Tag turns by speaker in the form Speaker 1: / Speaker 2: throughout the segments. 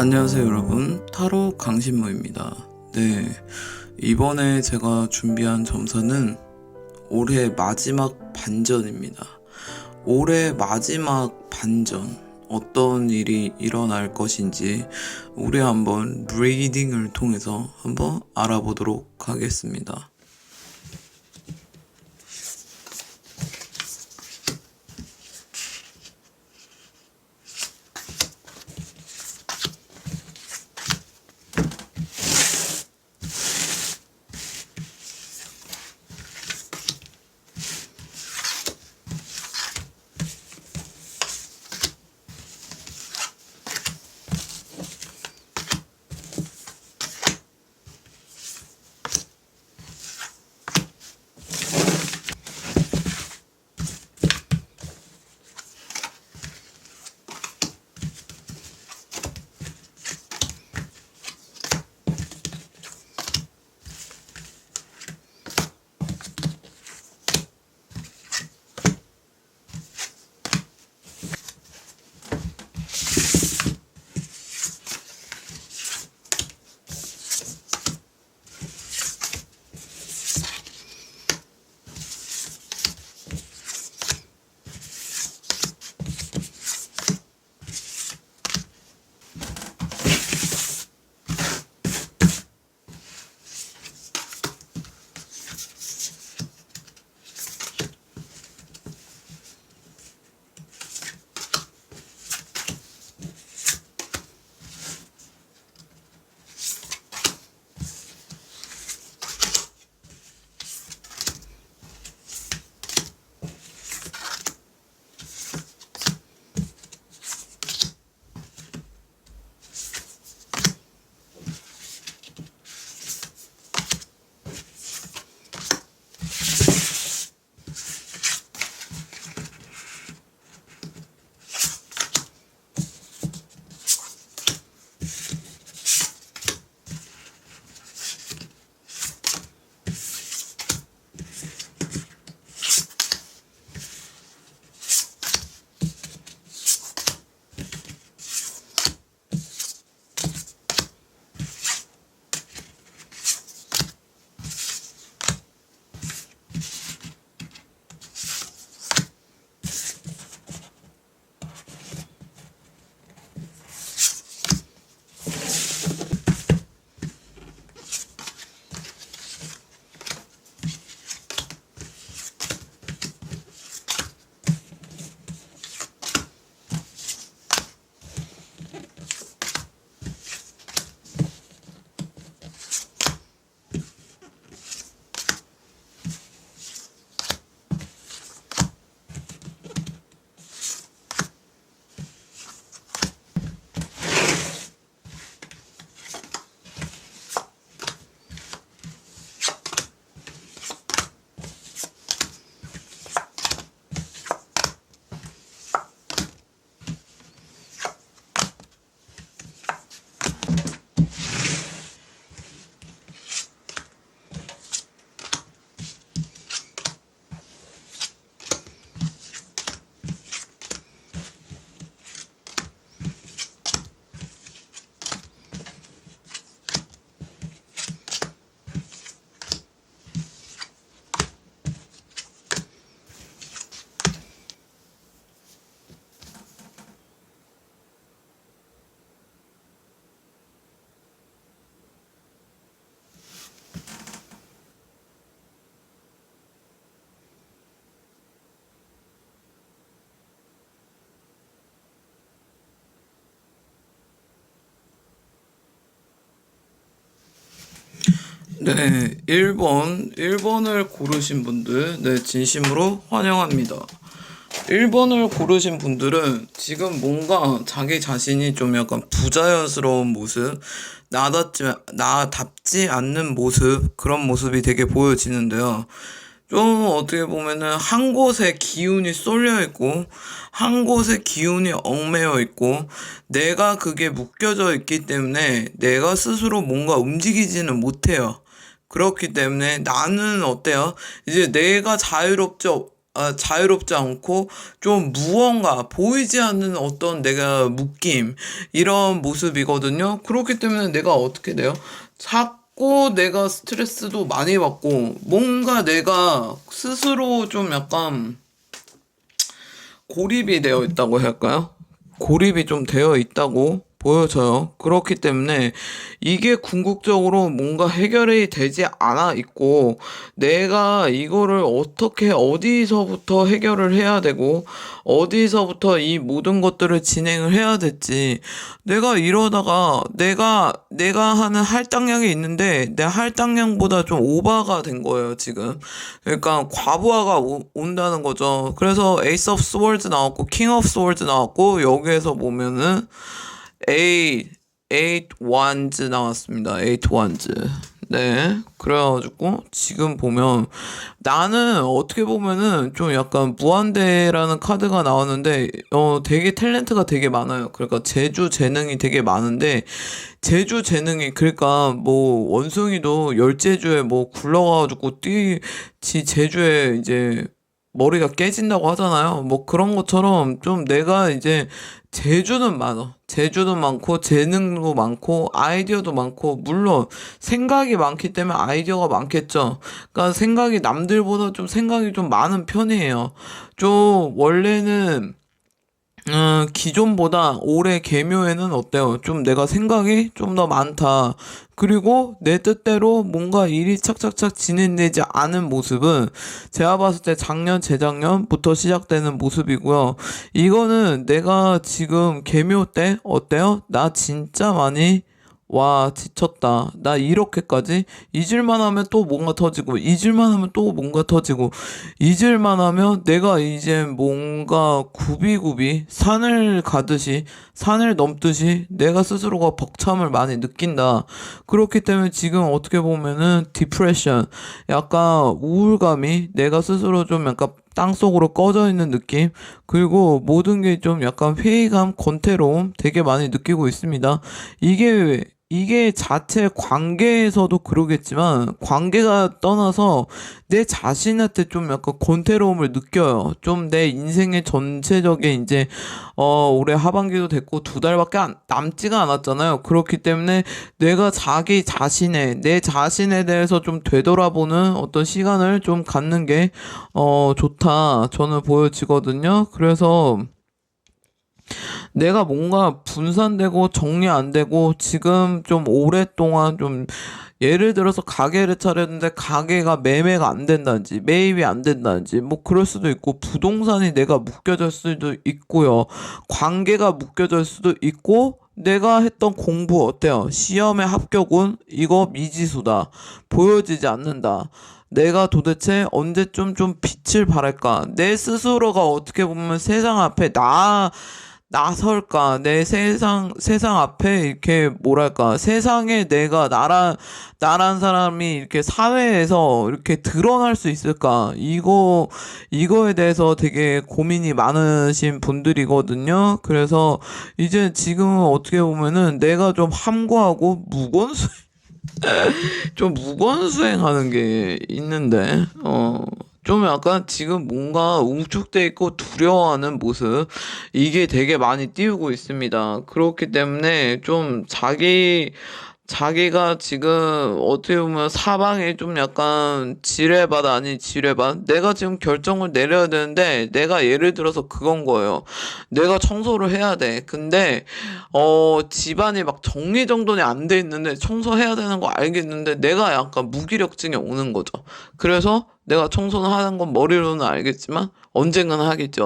Speaker 1: 안녕하세요 여러분, 타로 강신모입니다. 네, 이번에 제가 준비한 점사는 올해 마지막 반전입니다. 올해 마지막 반전, 어떤 일이 일어날 것인지 우리 한번 리딩을 통해서 한번 알아보도록 하겠습니다. 네, 1번을 고르신 분들, 네, 진심으로 환영합니다. 1번을 고르신 분들은 지금 뭔가 자기 자신이 좀 약간 부자연스러운 모습, 나답지 않는 모습, 그런 모습이 되게 보여지는데요. 좀 어떻게 보면은 한 곳에 기운이 쏠려 있고, 한 곳에 기운이 얽매여 있고, 내가 그게 묶여져 있기 때문에 내가 스스로 뭔가 움직이지는 못해요. 그렇기 때문에 나는 어때요? 이제 내가 자유롭지 자유롭지 않고 좀 무언가 보이지 않는 어떤 내가 묶임 이런 모습이거든요. 그렇기 때문에 내가 어떻게 돼요? 자꾸 내가 스트레스도 많이 받고 뭔가 내가 스스로 좀 약간 고립이 되어 있다고 해야 할까요? 고립이 좀 되어 있다고 보여져요. 그렇기 때문에 이게 궁극적으로 뭔가 해결이 되지 않아 있고 내가 이거를 어떻게 어디서부터 해결을 해야 되고 어디서부터 이 모든 것들을 진행을 해야 될지 내가 이러다가 내가 하는 할당량이 있는데 내 할당량보다 좀 오버가 된 거예요, 지금. 그러니까 과부하가 온다는 거죠. 그래서 에이스 오브 스월드 나왔고 킹 오브 스월드 나왔고 여기에서 보면은 8 wands 나왔습니다. 8 wands. 네. 그래가지고 지금 보면 나는 어떻게 보면은 좀 약간 무한대라는 카드가 나왔는데 되게 탤런트가 되게 많아요. 그러니까 재주 재능이 되게 많은데 재주 재능이 그러니까 뭐 원숭이도 열재주에 뭐 굴러가지고 지 재주에 이제 머리가 깨진다고 하잖아요. 뭐 그런 것처럼 좀 내가 이제 재주는 많아. 재주도 많고 재능도 많고 아이디어도 많고 물론 생각이 많기 때문에 아이디어가 많겠죠. 그러니까 생각이 남들보다 좀 생각이 좀 많은 편이에요. 좀 원래는 기존보다 올해 개묘에는 어때요? 좀 내가 생각이 좀 더 많다. 그리고 내 뜻대로 뭔가 일이 착착착 진행되지 않은 모습은 제가 봤을 때 작년, 재작년부터 시작되는 모습이고요. 이거는 내가 지금 개묘 때 어때요? 나 진짜 많이 와, 지쳤다. 나 이렇게까지? 잊을만 하면 또 뭔가 터지고, 잊을만 하면 또 뭔가 터지고, 잊을만 하면 내가 이제 뭔가 굽이굽이 산을 가듯이, 산을 넘듯이 내가 스스로가 벅참을 많이 느낀다. 그렇기 때문에 지금 어떻게 보면은 디프레션, 약간 우울감이 내가 스스로 좀 약간 땅속으로 꺼져 있는 느낌, 그리고 모든 게 좀 약간 회의감, 권태로움 되게 많이 느끼고 있습니다. 이게 자체 관계에서도 그러겠지만 관계가 떠나서 내 자신한테 좀 약간 권태로움을 느껴요. 좀 내 인생의 전체적인 이제 올해 하반기도 됐고 2달밖에 남지가 않았잖아요. 그렇기 때문에 내가 내 자신에 대해서 좀 되돌아보는 어떤 시간을 좀 갖는 게 좋다 저는 보여지거든요. 그래서 내가 뭔가 분산되고 정리 안 되고 지금 좀 오랫동안 좀 예를 들어서 가게를 차렸는데 가게가 매매가 안 된다든지 매입이 안 된다든지 뭐 그럴 수도 있고 부동산이 내가 묶여질 수도 있고요. 관계가 묶여질 수도 있고 내가 했던 공부 어때요? 시험의 합격은 이거 미지수다. 보여지지 않는다. 내가 도대체 언제쯤 좀 빛을 발할까? 내 스스로가 어떻게 보면 세상 앞에 나설까? 내 세상 앞에 이렇게 뭐랄까? 세상에 내가 나란 사람이 이렇게 사회에서 이렇게 드러날 수 있을까? 이거에 대해서 되게 고민이 많으신 분들이거든요. 그래서 이제 지금은 어떻게 보면은 내가 좀 함구하고 좀 무건수행하는 게 있는데, 좀 약간 지금 뭔가 웅축돼 있고 두려워하는 모습, 이게 되게 많이 띄우고 있습니다. 그렇기 때문에 좀 자기가 지금 어떻게 보면 사방에 좀 약간 지뢰밭 아닌 지뢰밭? 내가 지금 결정을 내려야 되는데 내가 예를 들어서 그건 거예요. 내가 청소를 해야 돼. 근데 집안이 막 정리정돈이 안 돼 있는데 청소해야 되는 거 알겠는데 내가 약간 무기력증이 오는 거죠. 그래서 내가 청소는 하는 건 머리로는 알겠지만 언젠가는 하겠지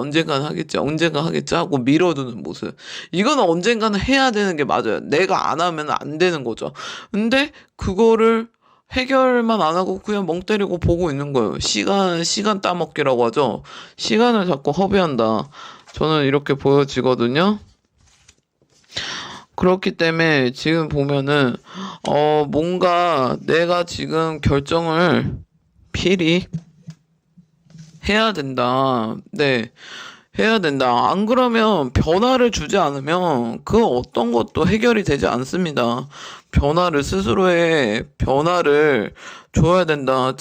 Speaker 1: 하고 밀어두는 모습. 이거는 언젠가는 해야 되는 게 맞아요. 내가 안 하면 안 되는 거죠. 근데 그거를 해결만 안 하고 그냥 멍 때리고 보고 있는 거예요. 시간 따먹기라고 하죠. 시간을 자꾸 허비한다. 저는 이렇게 보여지거든요. 그렇기 때문에 지금 보면은 뭔가 내가 지금 결정을 필히 해야 된다. 네. 해야 된다. 안 그러면 변화를 주지 않으면 그 어떤 것도 해결이 되지 않습니다. 스스로의 변화를 줘야 된다.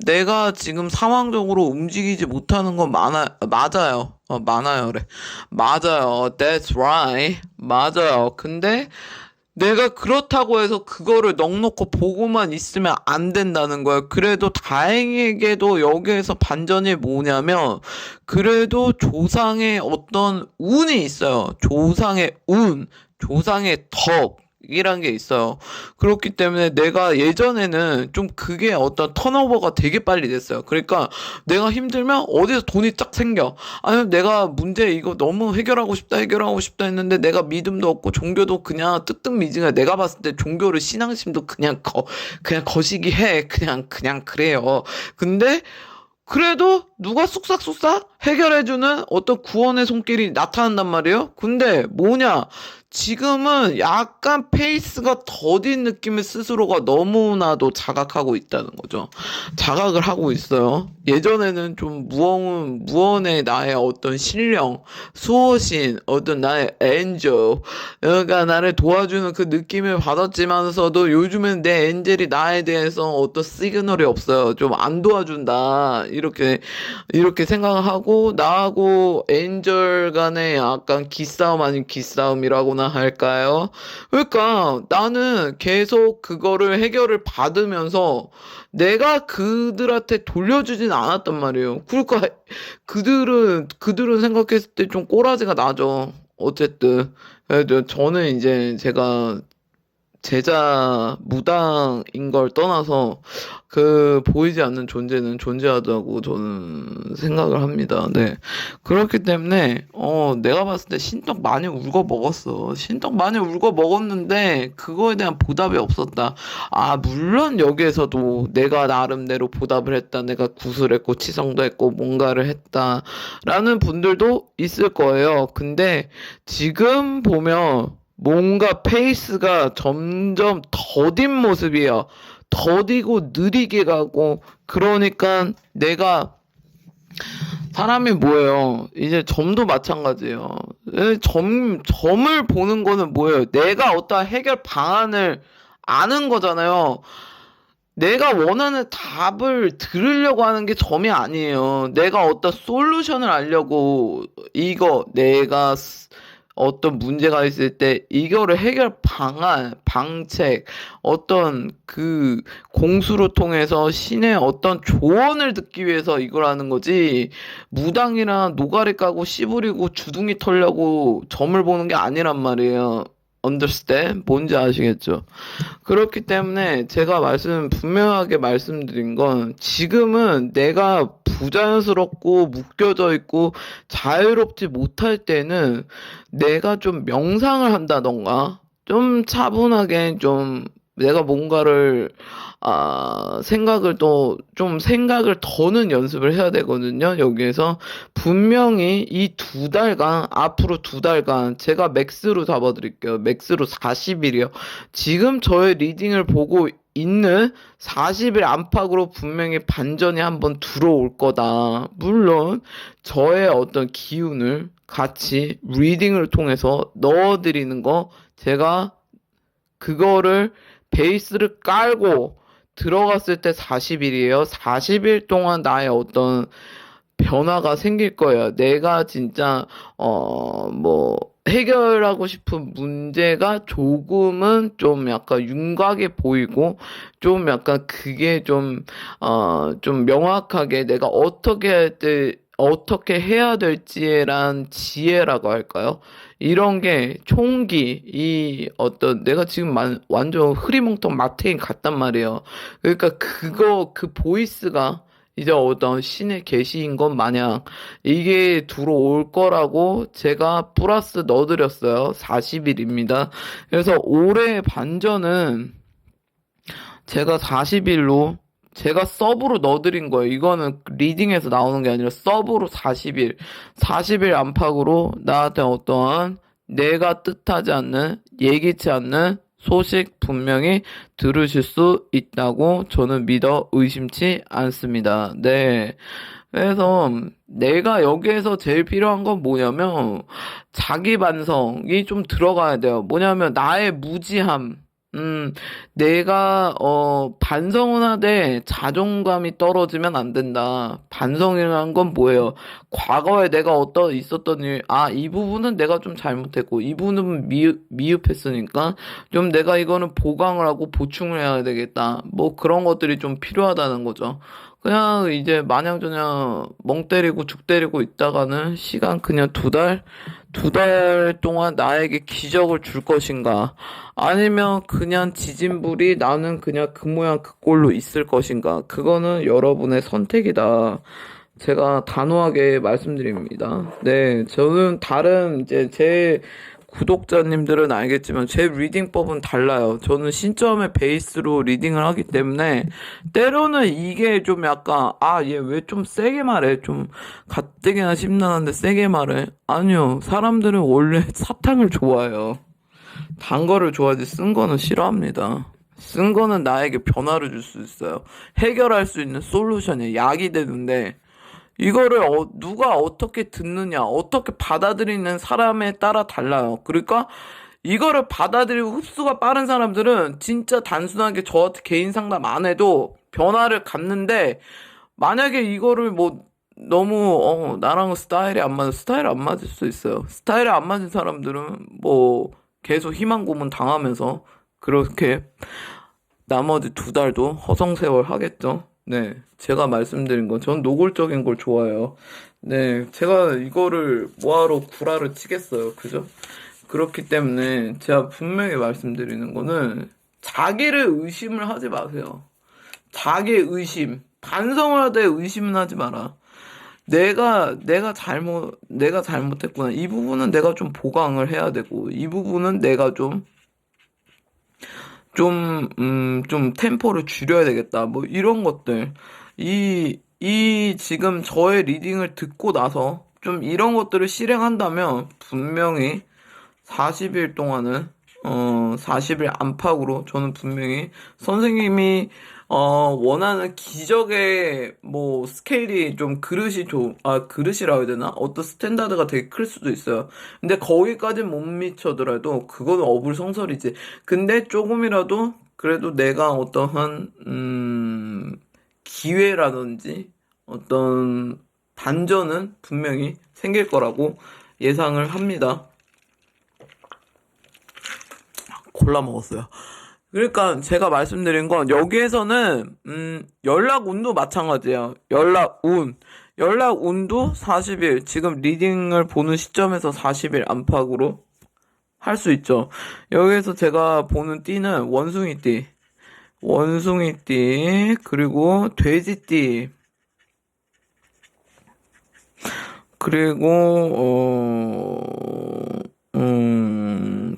Speaker 1: 내가 지금 상황적으로 움직이지 못하는 건 맞아요. 많아요래. 맞아요. That's right. 맞아요. 근데 내가 그렇다고 해서 그거를 넋놓고 보고만 있으면 안 된다는 거야. 그래도 다행히게도 여기에서 반전이 뭐냐면, 그래도 조상의 어떤 운이 있어요. 조상의 운, 조상의 덕. 이란 게 있어요. 그렇기 때문에 내가 예전에는 좀 그게 어떤 턴오버가 되게 빨리 됐어요. 그러니까 내가 힘들면 어디서 돈이 쫙 생겨. 아니면 내가 문제 이거 너무 해결하고 싶다 했는데 내가 믿음도 없고 종교도 그냥 뜨뜻미지가 내가 봤을 때 종교를 신앙심도 그냥 거시기 해. 그냥 그래요. 근데 그래도 누가 쑥싹쑥싹 해결해주는 어떤 구원의 손길이 나타난단 말이에요. 근데 뭐냐? 지금은 약간 페이스가 더딘 느낌의 스스로가 너무나도 자각하고 있다는 거죠. 자각을 하고 있어요. 예전에는 좀 무언의 나의 어떤 신령, 수호신, 어떤 나의 엔젤, 그러니까 나를 도와주는 그 느낌을 받았지만서도 요즘엔 내 엔젤이 나에 대해서 어떤 시그널이 없어요. 좀 안 도와준다. 이렇게 생각을 하고, 나하고 엔젤 간의 약간 기싸움 아닌 기싸움이라고나 할까요? 그러니까 나는 계속 그거를 해결을 받으면서 내가 그들한테 돌려주진 않았단 말이에요. 그러니까 그들은 생각했을 때 좀 꼬라지가 나죠. 어쨌든. 그래도 저는 이제 제가 제자 무당인 걸 떠나서 그 보이지 않는 존재는 존재하다고 저는 생각을 합니다. 네. 그렇기 때문에 내가 봤을 때 신떡 많이 울고 먹었어. 신떡 많이 울고 먹었는데 그거에 대한 보답이 없었다. 아, 물론 여기에서도 내가 나름대로 보답을 했다. 내가 구슬했고 치성도 했고 뭔가를 했다라는 분들도 있을 거예요. 근데 지금 보면 뭔가 페이스가 점점 더딘 모습이야. 더디고 느리게 가고, 그러니까 내가 사람이 뭐예요? 이제 점도 마찬가지예요. 점을 보는 거는 뭐예요? 내가 어떤 해결 방안을 아는 거잖아요. 내가 원하는 답을 들으려고 하는 게 점이 아니에요. 내가 어떤 솔루션을 알려고 내가 어떤 문제가 있을 때 이거를 해결 방안, 방책, 어떤 그 공수를 통해서 신의 어떤 조언을 듣기 위해서 이걸 하는 거지, 무당이나 노가리 까고 씨 부리고 주둥이 털려고 점을 보는 게 아니란 말이에요. understand? 뭔지 아시겠죠? 그렇기 때문에 제가 분명하게 말씀드린 건, 지금은 내가 부자연스럽고 묶여져 있고 자유롭지 못할 때는 내가 좀 명상을 한다던가 좀 차분하게 좀 내가 뭔가를 생각을 더는 연습을 해야 되거든요. 여기에서 분명히 이 앞으로 2달간 제가 맥스로 잡아드릴게요. 맥스로 40일이요. 지금 저의 리딩을 보고 있는 40일 안팎으로 분명히 반전이 한번 들어올 거다. 물론 저의 어떤 기운을 같이 리딩을 통해서 넣어드리는 거, 제가 그거를 베이스를 깔고 들어갔을 때 40일이에요. 40일 동안 나의 어떤 변화가 생길 거예요. 내가 진짜 해결하고 싶은 문제가 조금은 좀 약간 윤곽에 보이고, 좀 약간 그게 좀 명확하게 내가 어떻게 해야 될지란 지혜라고 할까요? 이런 게 내가 지금 완전 흐리멍텅 마태인 같단 말이에요. 그러니까 그 보이스가 이제 어떤 신의 계시인 것 마냥 이게 들어올 거라고 제가 플러스 넣어드렸어요. 40일입니다. 그래서 올해 반전은 제가 40일로 제가 서브로 넣어드린 거예요. 이거는 리딩에서 나오는 게 아니라 서브로 40일 안팎으로 나한테 어떠한 내가 뜻하지 않는, 예기치 않는 소식 분명히 들으실 수 있다고 저는 믿어 의심치 않습니다. 네. 그래서 내가 여기에서 제일 필요한 건 뭐냐면 자기 반성이 좀 들어가야 돼요. 뭐냐면 나의 무지함, 내가, 반성은 하되 자존감이 떨어지면 안 된다. 반성이라는 건 뭐예요? 과거에 내가 있었던 일, 이 부분은 내가 좀 잘못했고, 이 부분은 미흡했으니까, 좀 내가 이거는 보강을 하고 보충을 해야 되겠다. 뭐 그런 것들이 좀 필요하다는 거죠. 그냥 이제 마냥저냥 멍 때리고 죽 때리고 있다가는 시간 그냥 두 달 동안 나에게 기적을 줄 것인가? 아니면 그냥 지진불이 나는 그냥 그 모양 그 꼴로 있을 것인가? 그거는 여러분의 선택이다. 제가 단호하게 말씀드립니다. 네, 저는 다른 이제 제 구독자님들은 알겠지만 제 리딩법은 달라요. 저는 신점의 베이스로 리딩을 하기 때문에 때로는 이게 좀 약간 얘 왜 좀 세게 말해? 좀 가뜩이나 심란한데 세게 말해? 아니요. 사람들은 원래 사탕을 좋아해요. 단 거를 좋아하지 쓴 거는 싫어합니다. 쓴 거는 나에게 변화를 줄 수 있어요. 해결할 수 있는 솔루션이 약이 되는데 이거를 누가 어떻게 듣느냐, 어떻게 받아들이는 사람에 따라 달라요. 그러니까 이거를 받아들이고 흡수가 빠른 사람들은 진짜 단순하게 저한테 개인 상담 안 해도 변화를 갖는데 만약에 이거를 뭐 너무 나랑 스타일이 안 맞아 스타일 안 맞을 수 있어요. 스타일이 안 맞은 사람들은 뭐 계속 희망 고문 당하면서 그렇게 나머지 두 달도 허송세월 하겠죠. 네, 제가 말씀드린 건 전 노골적인 걸 좋아해요. 네, 제가 이거를 뭐하러 구라를 치겠어요. 그죠? 그렇기 때문에 제가 분명히 말씀드리는 거는 자기를 의심을 하지 마세요. 자기의 의심, 반성을 하되 의심은 하지 마라. 내가 잘못했구나. 이 부분은 내가 좀 보강을 해야 되고, 이 부분은 내가 좀 템포를 줄여야 되겠다. 뭐, 이런 것들. 지금 저의 리딩을 듣고 나서 좀 이런 것들을 실행한다면 분명히 40일 동안은 40일 안팎으로 저는 분명히 선생님이 원하는 기적의 뭐 스케일이 좀 그릇이라고 해야 되나? 어떤 스탠다드가 되게 클 수도 있어요. 근데 거기까지 못 미쳐더라도 그거는 어불성설이지. 근데 조금이라도 그래도 내가 어떠한 기회라든지 어떤 반전은 분명히 생길 거라고 예상을 합니다. 골라 먹었어요. 그러니까 제가 말씀드린 건 여기에서는 연락 운도 마찬가지예요. 연락 운도 40일 지금 리딩을 보는 시점에서 40일 안팎으로 할 수 있죠. 여기에서 제가 보는 띠는 원숭이띠 그리고 돼지띠 그리고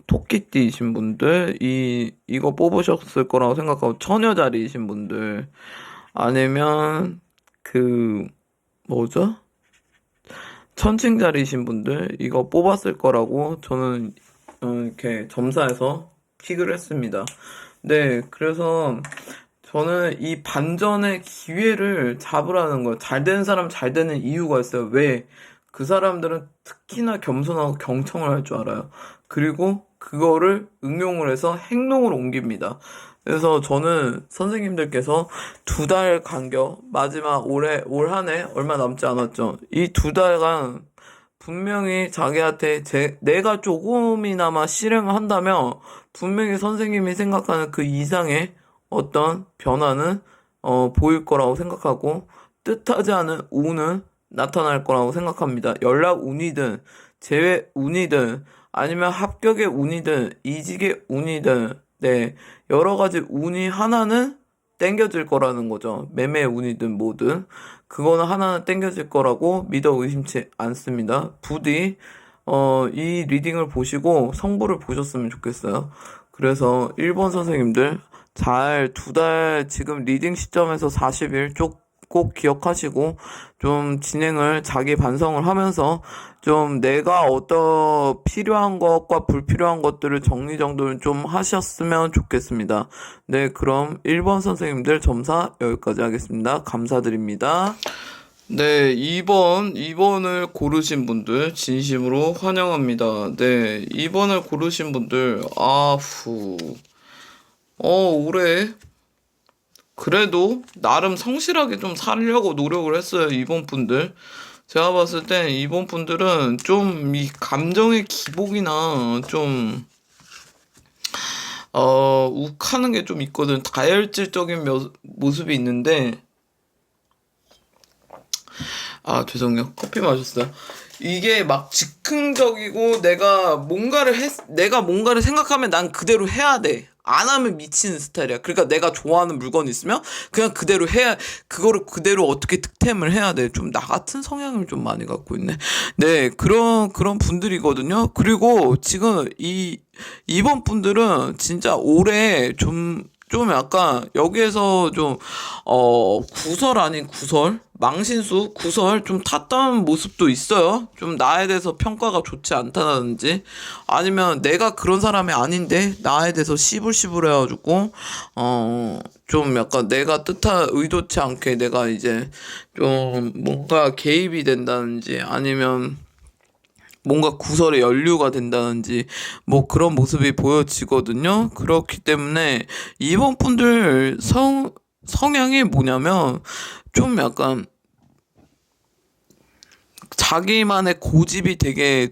Speaker 1: 토끼띠이신 분들, 이거 뽑으셨을 거라고 생각하고, 처녀자리이신 분들, 아니면, 뭐죠? 천칭자리이신 분들, 이거 뽑았을 거라고 저는, 이렇게 점사해서 픽을 했습니다. 네, 그래서 저는 이 반전의 기회를 잡으라는 거예요. 잘 되는 사람 잘 되는 이유가 있어요. 왜? 그 사람들은 특히나 겸손하고 경청을 할 줄 알아요. 그리고 그거를 응용을 해서 행동으로 옮깁니다. 그래서 저는 선생님들께서 두 달 간격, 마지막 올 한 해 얼마 남지 않았죠. 이 두 달간 분명히 자기한테 내가 조금이나마 실행을 한다면 분명히 선생님이 생각하는 그 이상의 어떤 변화는 보일 거라고 생각하고 뜻하지 않은 운은 나타날 거라고 생각합니다. 연락 운이든 재회 운이든 아니면 합격의 운이든 이직의 운이든 네, 여러 가지 운이 하나는 땡겨질 거라는 거죠. 매매 운이든 뭐든 그거는 하나는 땡겨질 거라고 믿어 의심치 않습니다. 부디 이 리딩을 보시고 성부를 보셨으면 좋겠어요. 그래서 1번 선생님들 잘 두 달 지금 리딩 시점에서 40일 꼭 기억하시고 좀 진행을 자기 반성을 하면서 좀 내가 어떤 필요한 것과 불필요한 것들을 정리정돈을 좀 하셨으면 좋겠습니다. 네, 그럼 1번 선생님들 점사 여기까지 하겠습니다. 감사드립니다. 네, 2번을 고르신 분들 진심으로 환영합니다. 네, 2번을 고르신 분들 올해 그래도 나름 성실하게 좀 살려고 노력을 했어요, 이번 분들. 제가 봤을 땐 이번 분들은 좀 이 감정의 기복이나 좀, 욱하는 게 좀 있거든. 다혈질적인 모습이 있는데, 죄송해요. 커피 마셨어요. 이게 막 즉흥적이고 내가 뭔가를 생각하면 난 그대로 해야 돼. 안 하면 미치는 스타일이야. 그러니까 내가 좋아하는 물건 있으면 그냥 그대로 해야, 그거를 그대로 어떻게 득템을 해야 돼. 좀 나 같은 성향을 좀 많이 갖고 있네. 네, 그런 분들이거든요. 그리고 지금 이번 분들은 진짜 올해 좀 약간 여기에서 좀 구설 아닌 구설, 망신수 구설 좀 탔다는 모습도 있어요. 좀 나에 대해서 평가가 좋지 않다든지, 아니면 내가 그런 사람이 아닌데 나에 대해서 씨불씨불 해가지고 좀 약간 내가 의도치 않게 내가 이제 좀 뭔가 개입이 된다든지, 아니면 뭔가 구설에 연루가 된다든지 뭐 그런 모습이 보여지거든요. 그렇기 때문에 이번 분들 성향이 뭐냐면 좀 약간 자기만의 고집이 되게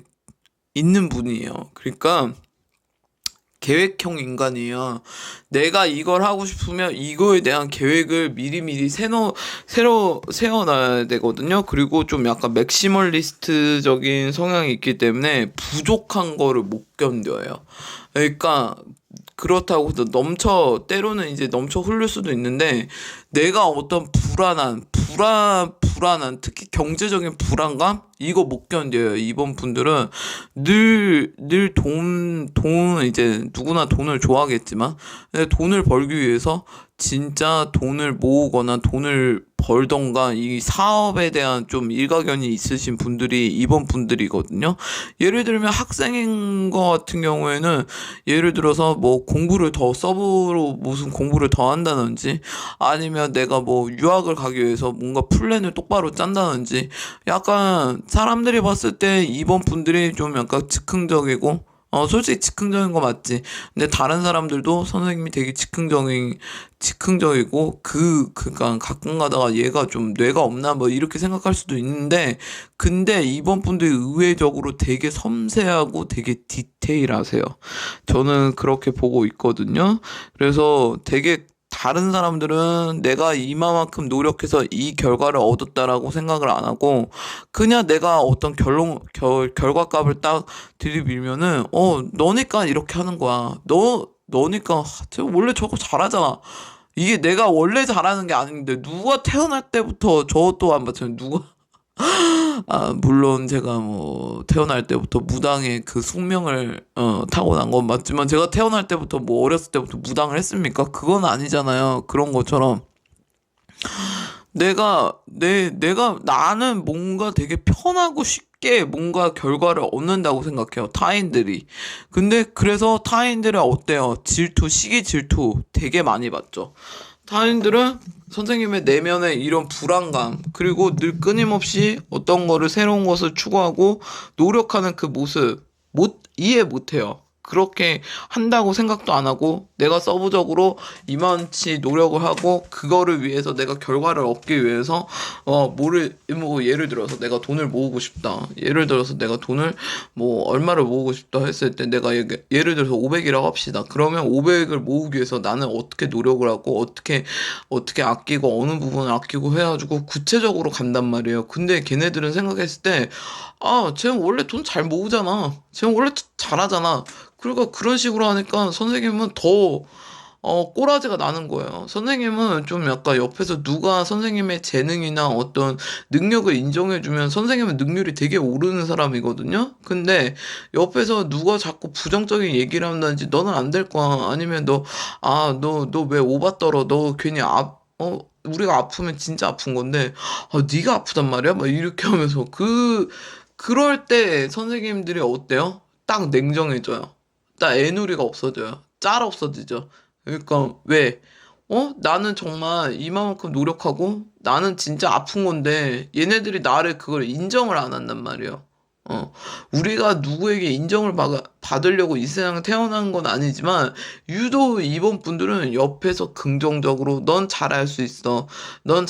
Speaker 1: 있는 분이에요. 그러니까 계획형 인간이에요. 내가 이걸 하고 싶으면 이거에 대한 계획을 미리미리 새로 세워놔야 되거든요. 그리고 좀 약간 맥시멀리스트적인 성향이 있기 때문에 부족한 거를 못 견뎌요. 그러니까 그렇다고 해서 때로는 이제 넘쳐 흐를 수도 있는데, 내가 어떤 불안한, 특히 경제적인 불안감? 이거 못 견뎌요. 이번 분들은 돈은 이제 누구나 돈을 좋아하겠지만, 근데 돈을 벌기 위해서 진짜 돈을 모으거나 돈을 벌던가 이 사업에 대한 좀 일가견이 있으신 분들이 이번 분들이거든요. 예를 들면 학생인 거 같은 경우에는, 예를 들어서 뭐 서브로 무슨 공부를 더 한다든지, 아니면 내가 뭐 유학을 가기 위해서 뭔가 플랜을 똑바로 짠다든지, 약간 사람들이 봤을 때 이번 분들이 좀 약간 즉흥적이고, 솔직히 즉흥적인 거 맞지. 근데 다른 사람들도 선생님이 되게 즉흥적이고, 그니까 가끔 가다가 얘가 좀 뇌가 없나 뭐 이렇게 생각할 수도 있는데, 근데 이번 분들이 의외적으로 되게 섬세하고 되게 디테일하세요. 저는 그렇게 보고 있거든요. 그래서 되게 다른 사람들은 내가 이만큼 노력해서 이 결과를 얻었다라고 생각을 안 하고, 그냥 내가 어떤 결과값을 딱 들이밀면은, 너니까 이렇게 하는 거야. 너니까, 쟤 원래 저거 잘하잖아. 이게 내가 원래 잘하는 게 아닌데, 누가 태어날 때부터 저 또한 마찬가지, 물론 제가 뭐 태어날 때부터 무당의 그 숙명을 타고난 건 맞지만, 제가 태어날 때부터 뭐 어렸을 때부터 무당을 했습니까? 그건 아니잖아요. 그런 것처럼 나는 뭔가 되게 편하고 쉽게 뭔가 결과를 얻는다고 생각해요, 타인들이. 근데 그래서 타인들은 어때요? 시기 질투 되게 많이 받죠. 타인들은 선생님의 내면의 이런 불안감, 그리고 늘 끊임없이 어떤 거를, 새로운 것을 추구하고 노력하는 그 모습, 이해 못해요. 그렇게 한다고 생각도 안 하고, 내가 서브적으로 이만치 노력을 하고 그거를 위해서 내가 결과를 얻기 위해서 뭐 예를 들어서 내가 돈을 모으고 싶다. 예를 들어서 내가 돈을 뭐 얼마를 모으고 싶다 했을 때, 내가 예를 들어서 500이라고 합시다. 그러면 500을 모으기 위해서 나는 어떻게 노력을 하고 어떻게 아끼고 어느 부분을 아끼고 해가지고 구체적으로 간단 말이에요. 근데 걔네들은 생각했을 때, 쟤는 원래 돈 잘 모으잖아. 쟤는 원래 잘하잖아. 그러니까 그런 식으로 하니까 선생님은 더 꼬라지가 나는 거예요. 선생님은 좀 약간 옆에서 누가 선생님의 재능이나 어떤 능력을 인정해주면 선생님은 능률이 되게 오르는 사람이거든요. 근데 옆에서 누가 자꾸 부정적인 얘기를 한다든지, 너는 안 될 거야, 아니면 너 왜 오바 떨어, 너 괜히 우리가 아프면 진짜 아픈 건데, 네가 아프단 말이야, 막 이렇게 하면서 그럴 때 선생님들이 어때요? 딱 냉정해져요. 딱 애누리가 없어져요. 짤 없어지죠. 그러니까 왜? 나는 정말 이만큼 노력하고 나는 진짜 아픈 건데 얘네들이 나를 그걸 인정을 안 한단 말이에요. 우리가 누구에게 인정을 받으려고 이 세상에 태어난 건 아니지만, 유독 이번 분들은 옆에서 긍정적으로, 넌 잘할 수 있어. 넌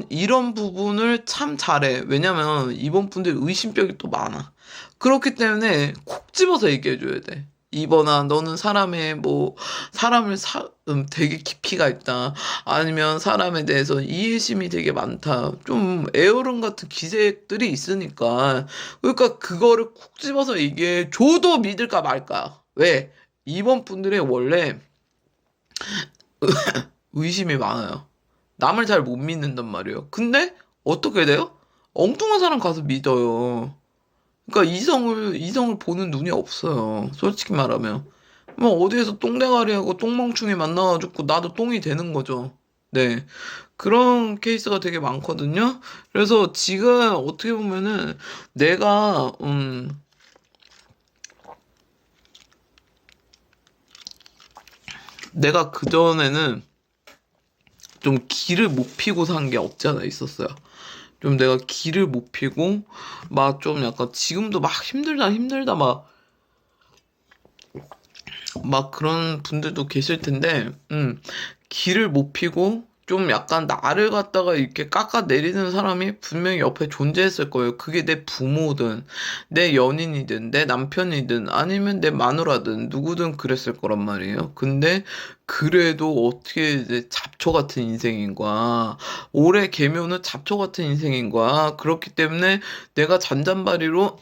Speaker 1: 이런 부분을 참 잘해. 왜냐면, 이번 분들 의심병이 또 많아. 그렇기 때문에 콕 집어서 얘기해줘야 돼. 이번아, 너는 사람을 되게 깊이가 있다. 아니면 사람에 대해서 이해심이 되게 많다. 좀 에어론 같은 기색들이 있으니까. 그러니까 그거를 콕 집어서 얘기해 줘도 믿을까 말까. 왜? 이번 분들이 원래 의심이 많아요. 남을 잘 못 믿는단 말이에요. 근데 어떻게 돼요? 엉뚱한 사람 가서 믿어요. 그러니까 이성을 보는 눈이 없어요. 솔직히 말하면. 뭐 어디에서 똥대가리하고 똥멍충이 만나가지고 나도 똥이 되는 거죠. 네. 그런 케이스가 되게 많거든요. 그래서 지금 어떻게 보면은 내가 내가 그전에는 좀 기를 못 피고 산 게 없지 않아 있었어요. 좀 내가 기를 못 피고 막 좀 약간 지금도 막 힘들다 막 그런 분들도 계실 텐데, 기를 못 피고 좀 약간 나를 갖다가 이렇게 깎아내리는 사람이 분명히 옆에 존재했을 거예요. 그게 내 부모든, 내 연인이든, 내 남편이든, 아니면 내 마누라든, 누구든 그랬을 거란 말이에요. 근데 그래도 어떻게 이제 잡초 같은 인생인 거야. 올해 개묘는 잡초 같은 인생인 거야. 그렇기 때문에 내가 잔잔바리로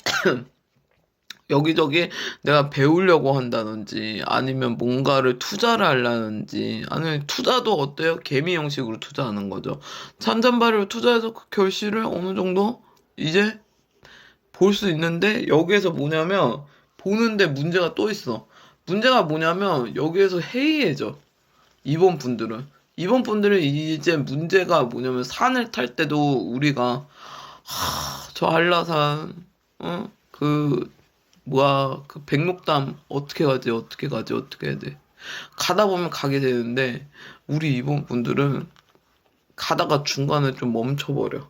Speaker 1: 여기저기 내가 배우려고 한다든지 아니면 뭔가를 투자를 하려는지 아니면 투자도 어때요? 개미 형식으로 투자하는 거죠. 찬잔발을 투자해서 그 결실을 어느 정도 이제 볼 수 있는데 여기에서 뭐냐면 보는데 문제가 또 있어. 문제가 뭐냐면 여기에서 해이해져. 이번 분들은. 이번 분들은 이제 문제가 뭐냐면 산을 탈 때도 우리가 저 한라산 그 백록담 어떻게 해야 돼. 가다 보면 가게 되는데, 우리 이번 분들은 가다가 중간에 좀 멈춰버려.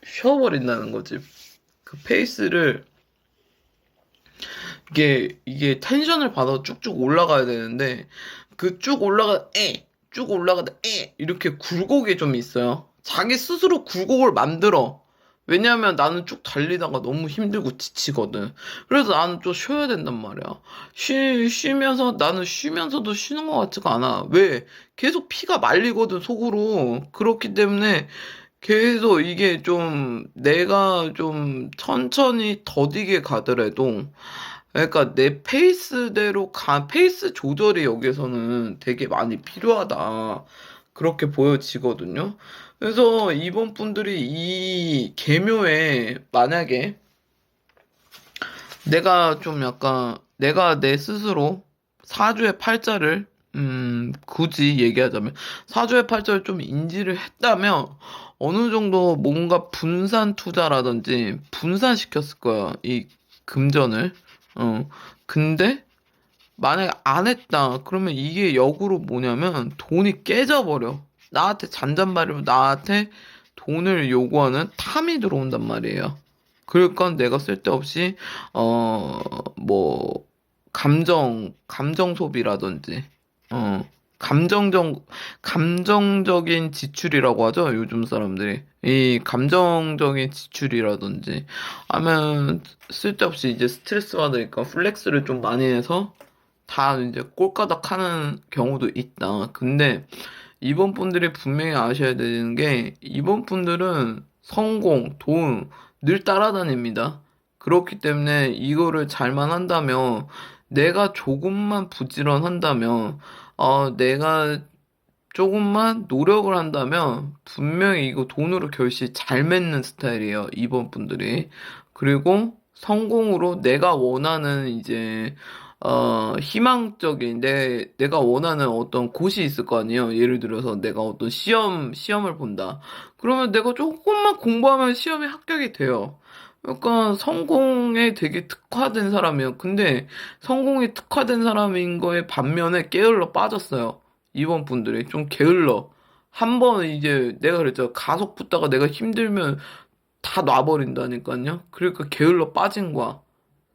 Speaker 1: 쉬어버린다는 거지. 그 페이스를, 이게 텐션을 받아 쭉쭉 올라가야 되는데, 그 쭉 올라가다, 이렇게 굴곡이 좀 있어요. 자기 스스로 굴곡을 만들어. 왜냐면 나는 쭉 달리다가 너무 힘들고 지치거든. 그래서 나는 좀 쉬어야 된단 말이야. 쉬면서, 나는 쉬면서도 쉬는 것 같지가 않아. 왜? 계속 피가 말리거든, 속으로. 그렇기 때문에 계속 이게 좀, 내가 좀 천천히 더디게 가더라도, 그러니까 내 페이스 조절이 여기서는 되게 많이 필요하다. 그렇게 보여지거든요. 그래서 이번 분들이 이 계묘에 만약에 내가 내 스스로 사주의 팔자를 굳이 얘기하자면 사주의 팔자를 좀 인지를 했다면 어느 정도 뭔가 분산 투자라든지 분산시켰을 거야. 이 금전을. 근데 만약에 안 했다. 그러면 이게 역으로 뭐냐면 돈이 깨져버려. 나한테 잔잔바리로 나한테 돈을 요구하는 탐이 들어온단 말이에요. 그러니까 내가 쓸데없이 뭐 감정 소비라든지 어 감정적인 지출이라고 하죠. 요즘 사람들이 이 감정적인 지출이라든지 하면 쓸데없이 이제 스트레스 받으니까 플렉스를 좀 많이 해서 다 이제 꼴까닥 하는 경우도 있다. 근데 이번 분들이 분명히 아셔야 되는 게 이번 분들은 성공, 돈 늘 따라다닙니다. 그렇기 때문에 이거를 잘만 한다면 내가 조금만 부지런한다면 내가 조금만 노력을 한다면 분명히 이거 돈으로 결실 잘 맺는 스타일이에요. 이번 분들이. 그리고 성공으로 내가 원하는 이제 희망적인 내가 원하는 어떤 곳이 있을 거 아니에요. 예를 들어서 내가 어떤 시험을 본다. 그러면 내가 조금만 공부하면 시험에 합격이 돼요. 그러니까 성공에 되게 특화된 사람이에요. 근데 성공에 특화된 사람인 거에 반면에 게을러 빠졌어요. 이번 분들이 좀 게을러. 한 번 이제 내가 그랬죠. 가속 붙다가 내가 힘들면 다 놔버린다니까요. 그러니까 게을러 빠진 거야.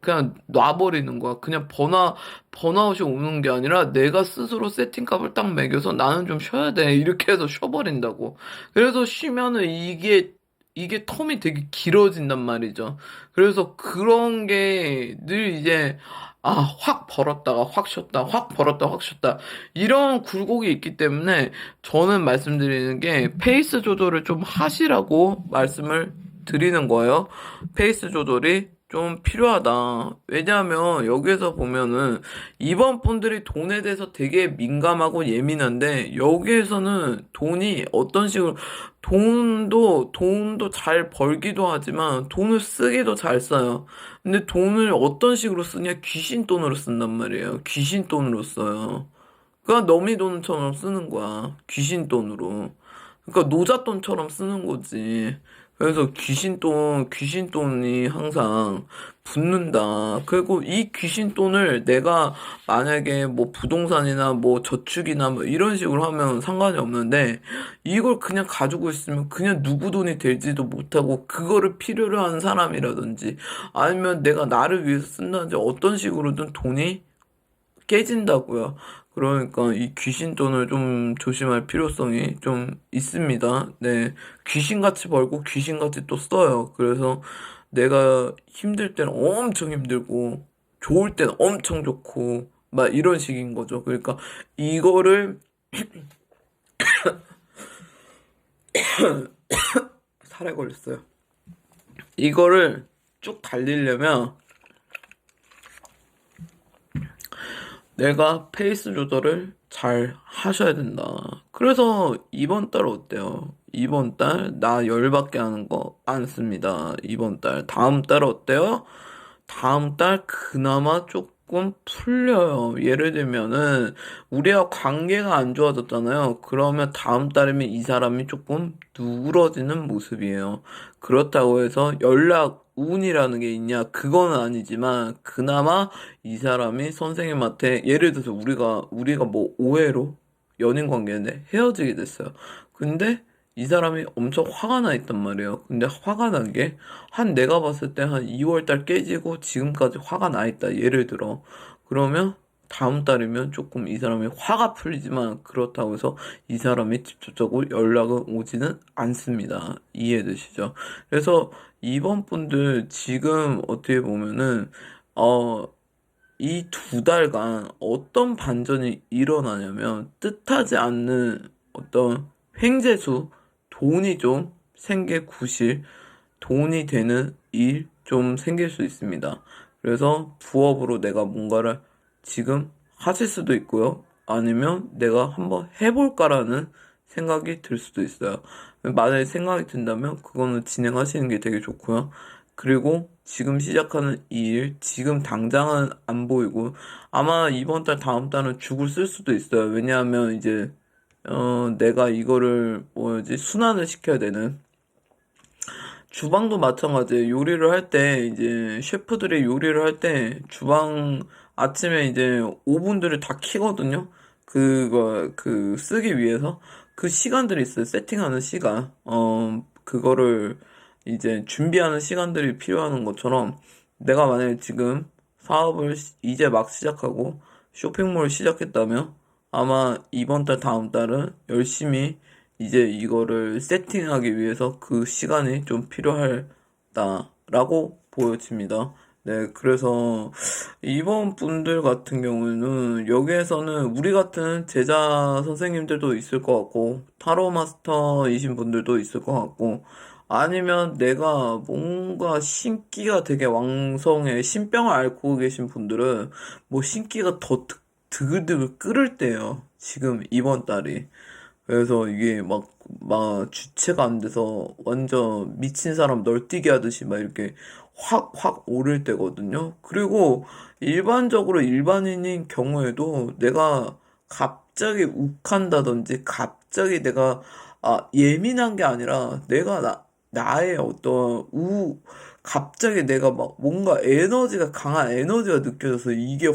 Speaker 1: 그냥 놔버리는 거야. 그냥 번아웃이 오는 게 아니라 내가 스스로 세팅값을 딱 매겨서 나는 좀 쉬어야 돼. 이렇게 해서 쉬어버린다고. 그래서 쉬면은 이게 텀이 되게 길어진단 말이죠. 그래서 그런 게 늘 이제, 확 벌었다가 확 쉬었다, 확 벌었다, 확 쉬었다. 이런 굴곡이 있기 때문에 저는 말씀드리는 게 페이스 조절을 좀 하시라고 말씀을 드리는 거예요. 페이스 조절이 좀 필요하다. 왜냐하면 여기에서 보면은 이번 분들이 돈에 대해서 되게 민감하고 예민한데 여기에서는 돈이 어떤 식으로 돈도 잘 벌기도 하지만 돈을 쓰기도 잘 써요. 근데 돈을 어떤 식으로 쓰냐? 귀신 돈으로 쓴단 말이에요. 귀신 돈으로 써요. 그러니까 너미 돈처럼 쓰는 거야. 귀신 돈으로. 그러니까 노잣돈처럼 쓰는 거지. 그래서 귀신돈이 항상 붙는다. 그리고 이 귀신돈을 내가 만약에 뭐 부동산이나 뭐 저축이나 뭐 이런 식으로 하면 상관이 없는데 이걸 그냥 가지고 있으면 그냥 누구 돈이 될지도 못하고 그거를 필요로 하는 사람이라든지 아니면 내가 나를 위해서 쓴다든지 어떤 식으로든 돈이 깨진다고요. 그러니까 이 귀신 돈을 좀 조심할 필요성이 좀 있습니다. 네. 귀신같이 벌고 귀신같이 또 써요. 그래서 내가 힘들 때는 엄청 힘들고 좋을 때는 엄청 좋고 막 이런 식인 거죠. 그러니까 이거를 살에 걸렸어요. 이거를 쭉 달리려면 내가 페이스 조절을 잘 하셔야 된다. 그래서 이번 달 어때요? 이번 달 나 열받게 하는 거 안 씁니다. 이번 달. 다음 달 어때요? 다음 달 그나마 조금 풀려요. 예를 들면은 우리가 관계가 안 좋아졌잖아요. 그러면 다음 달이면 이 사람이 조금 누그러지는 모습이에요. 그렇다고 해서 연락 운이라는 게 있냐? 그거는 아니지만 그나마 이 사람이 선생님한테 예를 들어서 우리가 뭐 오해로 연인 관계인데 헤어지게 됐어요. 근데 이 사람이 엄청 화가 나 있단 말이에요. 근데 화가 난 게 내가 봤을 때 한 2월 달 깨지고 지금까지 화가 나 있다. 예를 들어. 그러면 다음 달이면 조금 이 사람이 화가 풀리지만 그렇다고 해서 이 사람이 직접적으로 연락은 오지는 않습니다. 이해되시죠? 그래서 이번 분들 지금 어떻게 보면은 어 이 2달간 어떤 반전이 일어나냐면 뜻하지 않는 어떤 횡재수 돈이 좀 구실 돈이 되는 일 좀 생길 수 있습니다. 그래서 부업으로 내가 뭔가를 지금 하실 수도 있고요. 아니면 내가 한번 해볼까라는 생각이 들 수도 있어요. 만약에 생각이 든다면 그거는 진행하시는 게 되게 좋고요. 그리고 지금 시작하는 이 일, 지금 당장은 안 보이고 아마 이번 달, 다음 달은 죽을 쓸 수도 있어요. 왜냐하면 이제 내가 이거를 뭐지 순환을 시켜야 되는 주방도 마찬가지예요. 요리를 할 때 이제 셰프들이 요리를 할 때 주방 아침에 이제 오븐들을 다 켜거든요. 그거 쓰기 위해서 그 시간들이 있어요. 세팅하는 시간. 그거를 이제 준비하는 시간들이 필요한 것처럼 내가 만약에 지금 사업을 이제 막 시작하고 쇼핑몰을 시작했다면 아마 이번 달, 다음 달은 열심히 이제 이거를 세팅하기 위해서 그 시간이 좀 필요하다라고 보여집니다. 네, 그래서 이번 분들 같은 경우는 여기에서는 우리 같은 제자 선생님들도 있을 것 같고, 타로 마스터이신 분들도 있을 것 같고, 아니면 내가 뭔가 신기가 되게 왕성해, 신병을 앓고 계신 분들은 뭐 신기가 더 드글드글 끓을 때예요. 지금 이번 달이. 그래서 이게 막 주체가 안 돼서 완전 미친 사람 널뛰기 하듯이 막 이렇게 확 오를 때거든요. 그리고 일반적으로 일반인인 경우에도 내가 갑자기 욱한다든지 갑자기 내가 예민한 게 아니라 내가 나의 어떤 갑자기 내가 막 뭔가 에너지가 강한 에너지가 느껴져서 이게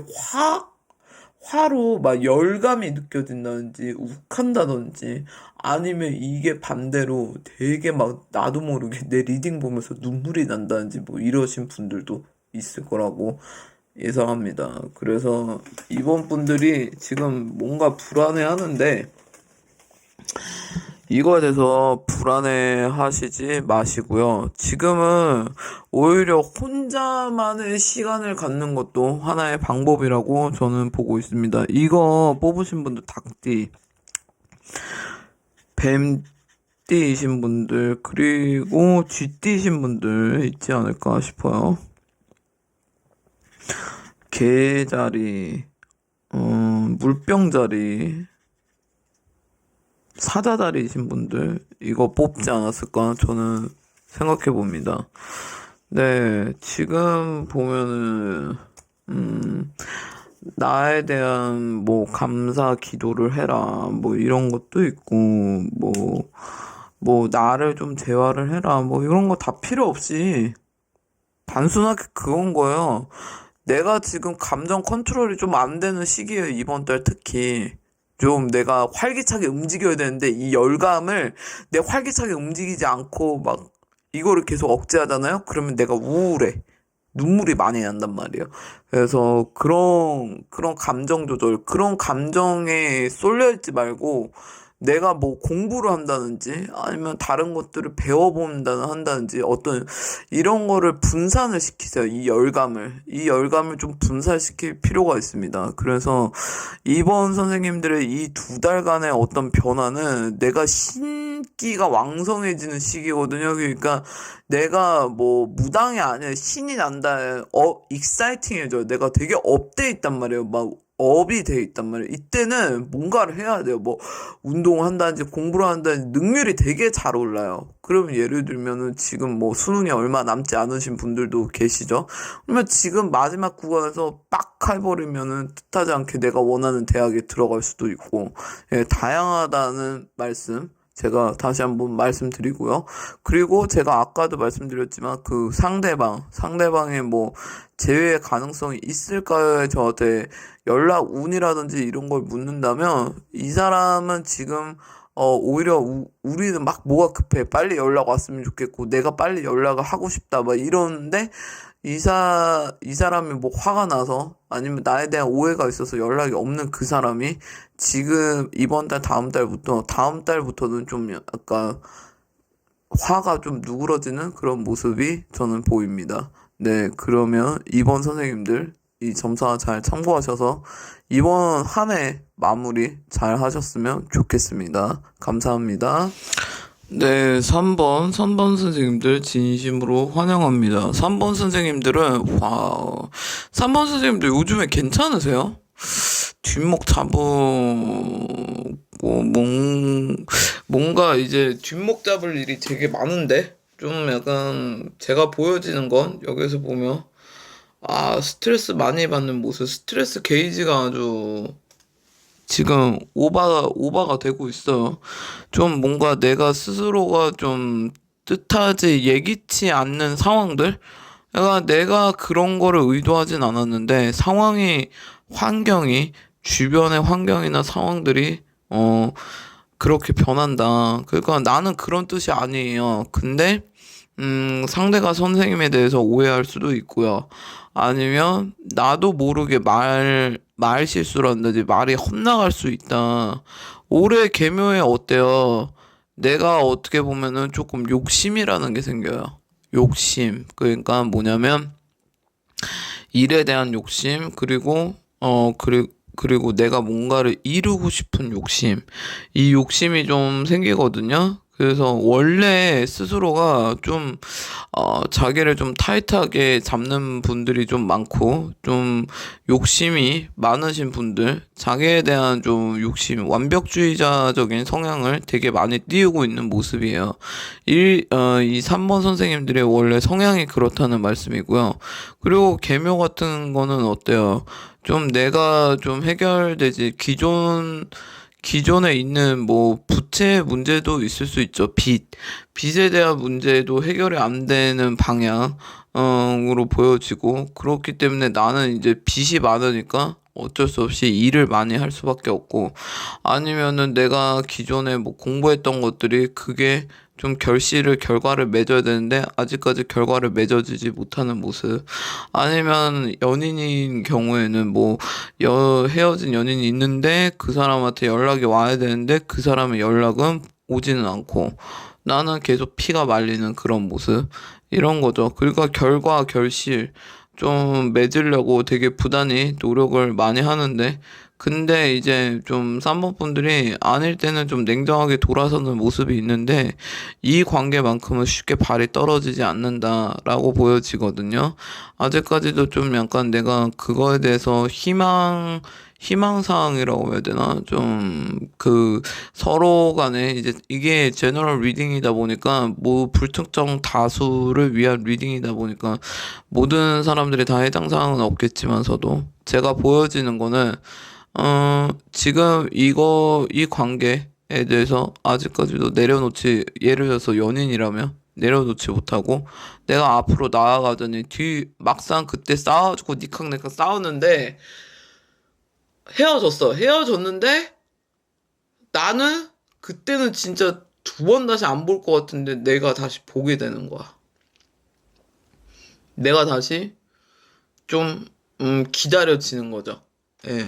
Speaker 1: 화로 막 열감이 느껴진다든지 욱한다든지 아니면 이게 반대로 되게 막 나도 모르게 내 리딩 보면서 눈물이 난다든지 뭐 이러신 분들도 있을 거라고 예상합니다. 그래서 이번 분들이 지금 뭔가 불안해 하는데 이거에 대해서 불안해 하시지 마시고요. 지금은 오히려 혼자만의 시간을 갖는 것도 하나의 방법이라고 저는 보고 있습니다. 이거 뽑으신 분들 닭띠, 뱀띠이신 분들, 그리고 쥐띠이신 분들 있지 않을까 싶어요. 개자리, 물병자리, 사자다리이신 분들 이거 뽑지 않았을까 저는 생각해 봅니다. 네, 지금 보면은 나에 대한 뭐 감사 기도를 해라 뭐 이런 것도 있고 뭐 나를 좀 재활을 해라 뭐 이런 거 다 필요 없이 단순하게 그건 거예요. 내가 지금 감정 컨트롤이 좀 안 되는 시기예요. 이번 달 특히. 좀 내가 활기차게 움직여야 되는데 이 열감을 내 활기차게 움직이지 않고 막 이거를 계속 억제하잖아요? 그러면 내가 우울해. 눈물이 많이 난단 말이에요. 그래서 그런 감정 조절, 그런 감정에 쏠려 있지 말고 내가 뭐 공부를 한다든지 아니면 다른 것들을 배워본다는 한다든지 어떤 이런 거를 분산을 시키세요. 이 열감을 좀 분산시킬 필요가 있습니다. 그래서 이번 선생님들의 이 2달간의 어떤 변화는 내가 신기가 왕성해지는 시기거든요. 그러니까 내가 뭐 무당이 아니라 신이 난다, 익사이팅해져요. 내가 되게 업돼 있단 말이에요. 막 업이 돼 있단 말이에요. 이때는 뭔가를 해야 돼요. 뭐 운동을 한다든지 공부를 한다든지 능률이 되게 잘 올라요. 그러면 예를 들면은 지금 뭐 수능이 얼마 남지 않으신 분들도 계시죠. 그러면 지금 마지막 구간에서 빡 해버리면은 뜻하지 않게 내가 원하는 대학에 들어갈 수도 있고, 예, 다양하다는 말씀 제가 다시 한번 말씀드리고요. 그리고 제가 아까도 말씀드렸지만 그 상대방의 뭐 재회 가능성이 있을까요에 저한테 연락 운이라든지 이런 걸 묻는다면 이 사람은 지금 오히려 우리는 막 뭐가 급해 빨리 연락 왔으면 좋겠고 내가 빨리 연락을 하고 싶다 막 이러는데 이 사람이 뭐 화가 나서 아니면 나에 대한 오해가 있어서 연락이 없는 그 사람이 지금 이번 달 다음 달부터는 좀 약간 화가 좀 누그러지는 그런 모습이 저는 보입니다. 네, 그러면 이번 선생님들 이 점사 잘 참고하셔서 이번 한 해 마무리 잘 하셨으면 좋겠습니다. 감사합니다. 네, 3번 선생님들 진심으로 환영합니다. 3번 선생님들은, 와우. 3번 선생님들 요즘에 괜찮으세요? 뒷목 잡고, 뭔가 이제 뒷목 잡을 일이 되게 많은데? 좀 약간 제가 보여지는 건 여기서 보면, 스트레스 많이 받는 모습, 스트레스 게이지가 아주 지금 오바가 되고 있어요. 좀 뭔가 내가 스스로가 좀 뜻하지 예기치 않는 상황들? 내가 그런 거를 의도하진 않았는데 주변의 환경이나 상황들이 그렇게 변한다. 그러니까 나는 그런 뜻이 아니에요. 근데 상대가 선생님에 대해서 오해할 수도 있고요. 아니면 나도 모르게 말 실수를 한다든지 말이 헛나갈 수 있다. 올해 계묘에 어때요? 내가 어떻게 보면은 조금 욕심이라는 게 생겨요. 욕심. 그러니까 뭐냐면 일에 대한 욕심 그리고 내가 뭔가를 이루고 싶은 욕심. 이 욕심이 좀 생기거든요. 그래서 원래 스스로가 좀 자기를 좀 타이트하게 잡는 분들이 좀 많고 좀 욕심이 많으신 분들, 자기에 대한 좀 욕심, 완벽주의자적인 성향을 되게 많이 띄우고 있는 모습이에요. 이 3번 선생님들의 원래 성향이 그렇다는 말씀이고요. 그리고 계묘 같은 거는 어때요? 좀 내가 좀 해결되지 기존에 있는 뭐 부채 문제도 있을 수 있죠. 빚에 대한 문제도 해결이 안 되는 방향. 으로 보여지고, 그렇기 때문에 나는 이제 빚이 많으니까 어쩔 수 없이 일을 많이 할 수밖에 없고, 아니면은 내가 기존에 뭐 공부했던 것들이 그게 좀 결과를 맺어야 되는데 아직까지 결과를 맺어지지 못하는 모습. 아니면 연인인 경우에는 뭐 헤어진 연인이 있는데 그 사람한테 연락이 와야 되는데 그 사람의 연락은 오지는 않고 나는 계속 피가 말리는 그런 모습. 이런 거죠. 그러니까 결실 좀 맺으려고 되게 부단히 노력을 많이 하는데, 근데 이제 좀 3번 분들이 아닐 때는 좀 냉정하게 돌아서는 모습이 있는데, 이 관계만큼은 쉽게 발이 떨어지지 않는다라고 보여지거든요. 아직까지도 좀 약간 내가 그거에 대해서 희망사항이라고 해야 되나? 좀, 서로 간에, 이제, 이게 제너럴 리딩이다 보니까, 뭐, 불특정 다수를 위한 리딩이다 보니까, 모든 사람들이 다 해당 사항은 없겠지만서도, 제가 보여지는 거는, 지금 이 관계에 대해서 아직까지도 예를 들어서 연인이라면, 내려놓지 못하고, 내가 앞으로 나아가더니, 막상 그때 싸워가지고 니캉니캉 싸우는데, 헤어졌는데 나는 그때는 진짜 두 번 다시 안 볼 것 같은데 내가 다시 보게 되는 거야. 내가 다시 좀 기다려지는 거죠. 예.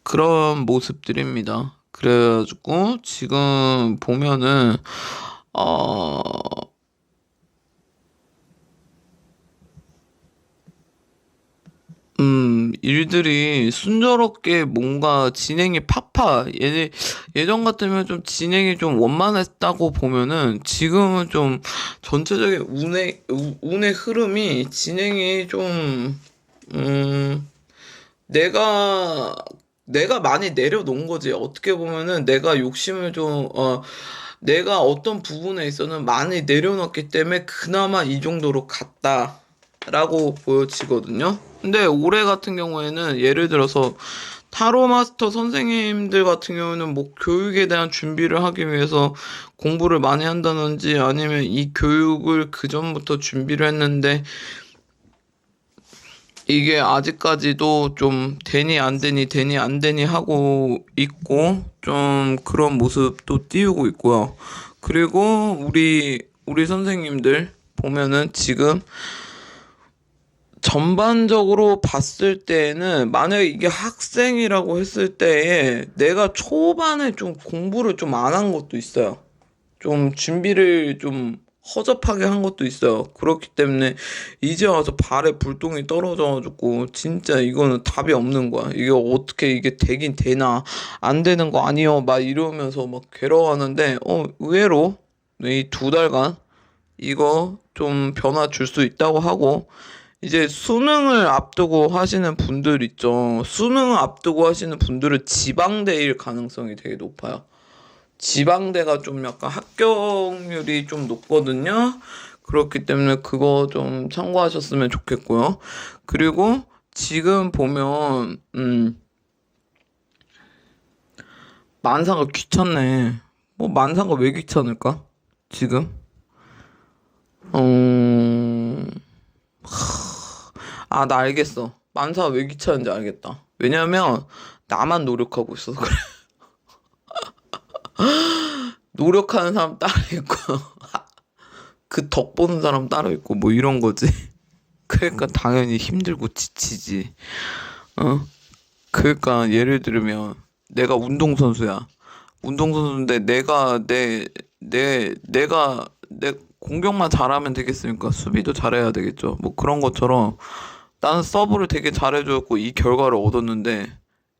Speaker 1: 그런 모습들입니다. 그래가지고 지금 보면은 어 일들이 순조롭게 뭔가 진행이 예전 같으면 좀 진행이 좀 원만했다고 보면은 지금은 좀 전체적인 운의 흐름이 진행이 좀, 내가, 내가 많이 내려놓은 거지. 어떻게 보면은 내가 어떤 부분에 있어서는 많이 내려놨기 때문에 그나마 이 정도로 갔다라고 보여지거든요. 근데 올해 같은 경우에는 예를 들어서 타로 마스터 선생님들 같은 경우는 뭐 교육에 대한 준비를 하기 위해서 공부를 많이 한다든지 아니면 이 교육을 그 전부터 준비를 했는데 이게 아직까지도 좀 되니 안 되니 하고 있고 좀 그런 모습도 띄우고 있고요. 그리고 우리 선생님들 보면은 지금 전반적으로 봤을 때에는 만약에 이게 학생이라고 했을 때에 내가 초반에 좀 공부를 좀 안 한 것도 있어요. 좀 준비를 좀 허접하게 한 것도 있어요. 그렇기 때문에 이제 와서 발에 불똥이 떨어져가지고 진짜 이거는 답이 없는 거야. 이게 어떻게 이게 되긴 되나 안 되는 거 아니요 막 이러면서 막 괴로워하는데 의외로 이 2달간 이거 좀 변화 줄 수 있다고 하고 이제 수능을 앞두고 하시는 분들 있죠. 수능을 앞두고 하시는 분들은 지방대일 가능성이 되게 높아요. 지방대가 좀 약간 합격률이 좀 높거든요. 그렇기 때문에 그거 좀 참고하셨으면 좋겠고요. 그리고 지금 보면 만사가 귀찮네. 뭐 만사가 왜 귀찮을까? 지금? 나 알겠어. 만사가 왜 귀찮은지 알겠다. 왜냐면 나만 노력하고 있어서 그래. 노력하는 사람 따로 있고 그 덕 보는 사람 따로 있고 뭐 이런 거지. 그러니까 당연히 힘들고 지치지. 그러니까 예를 들면 내가 운동선수야. 운동선수인데 내 공격만 잘하면 되겠습니까? 수비도 잘해야 되겠죠. 뭐 그런 것처럼 나는 서브를 되게 잘해줬고 이 결과를 얻었는데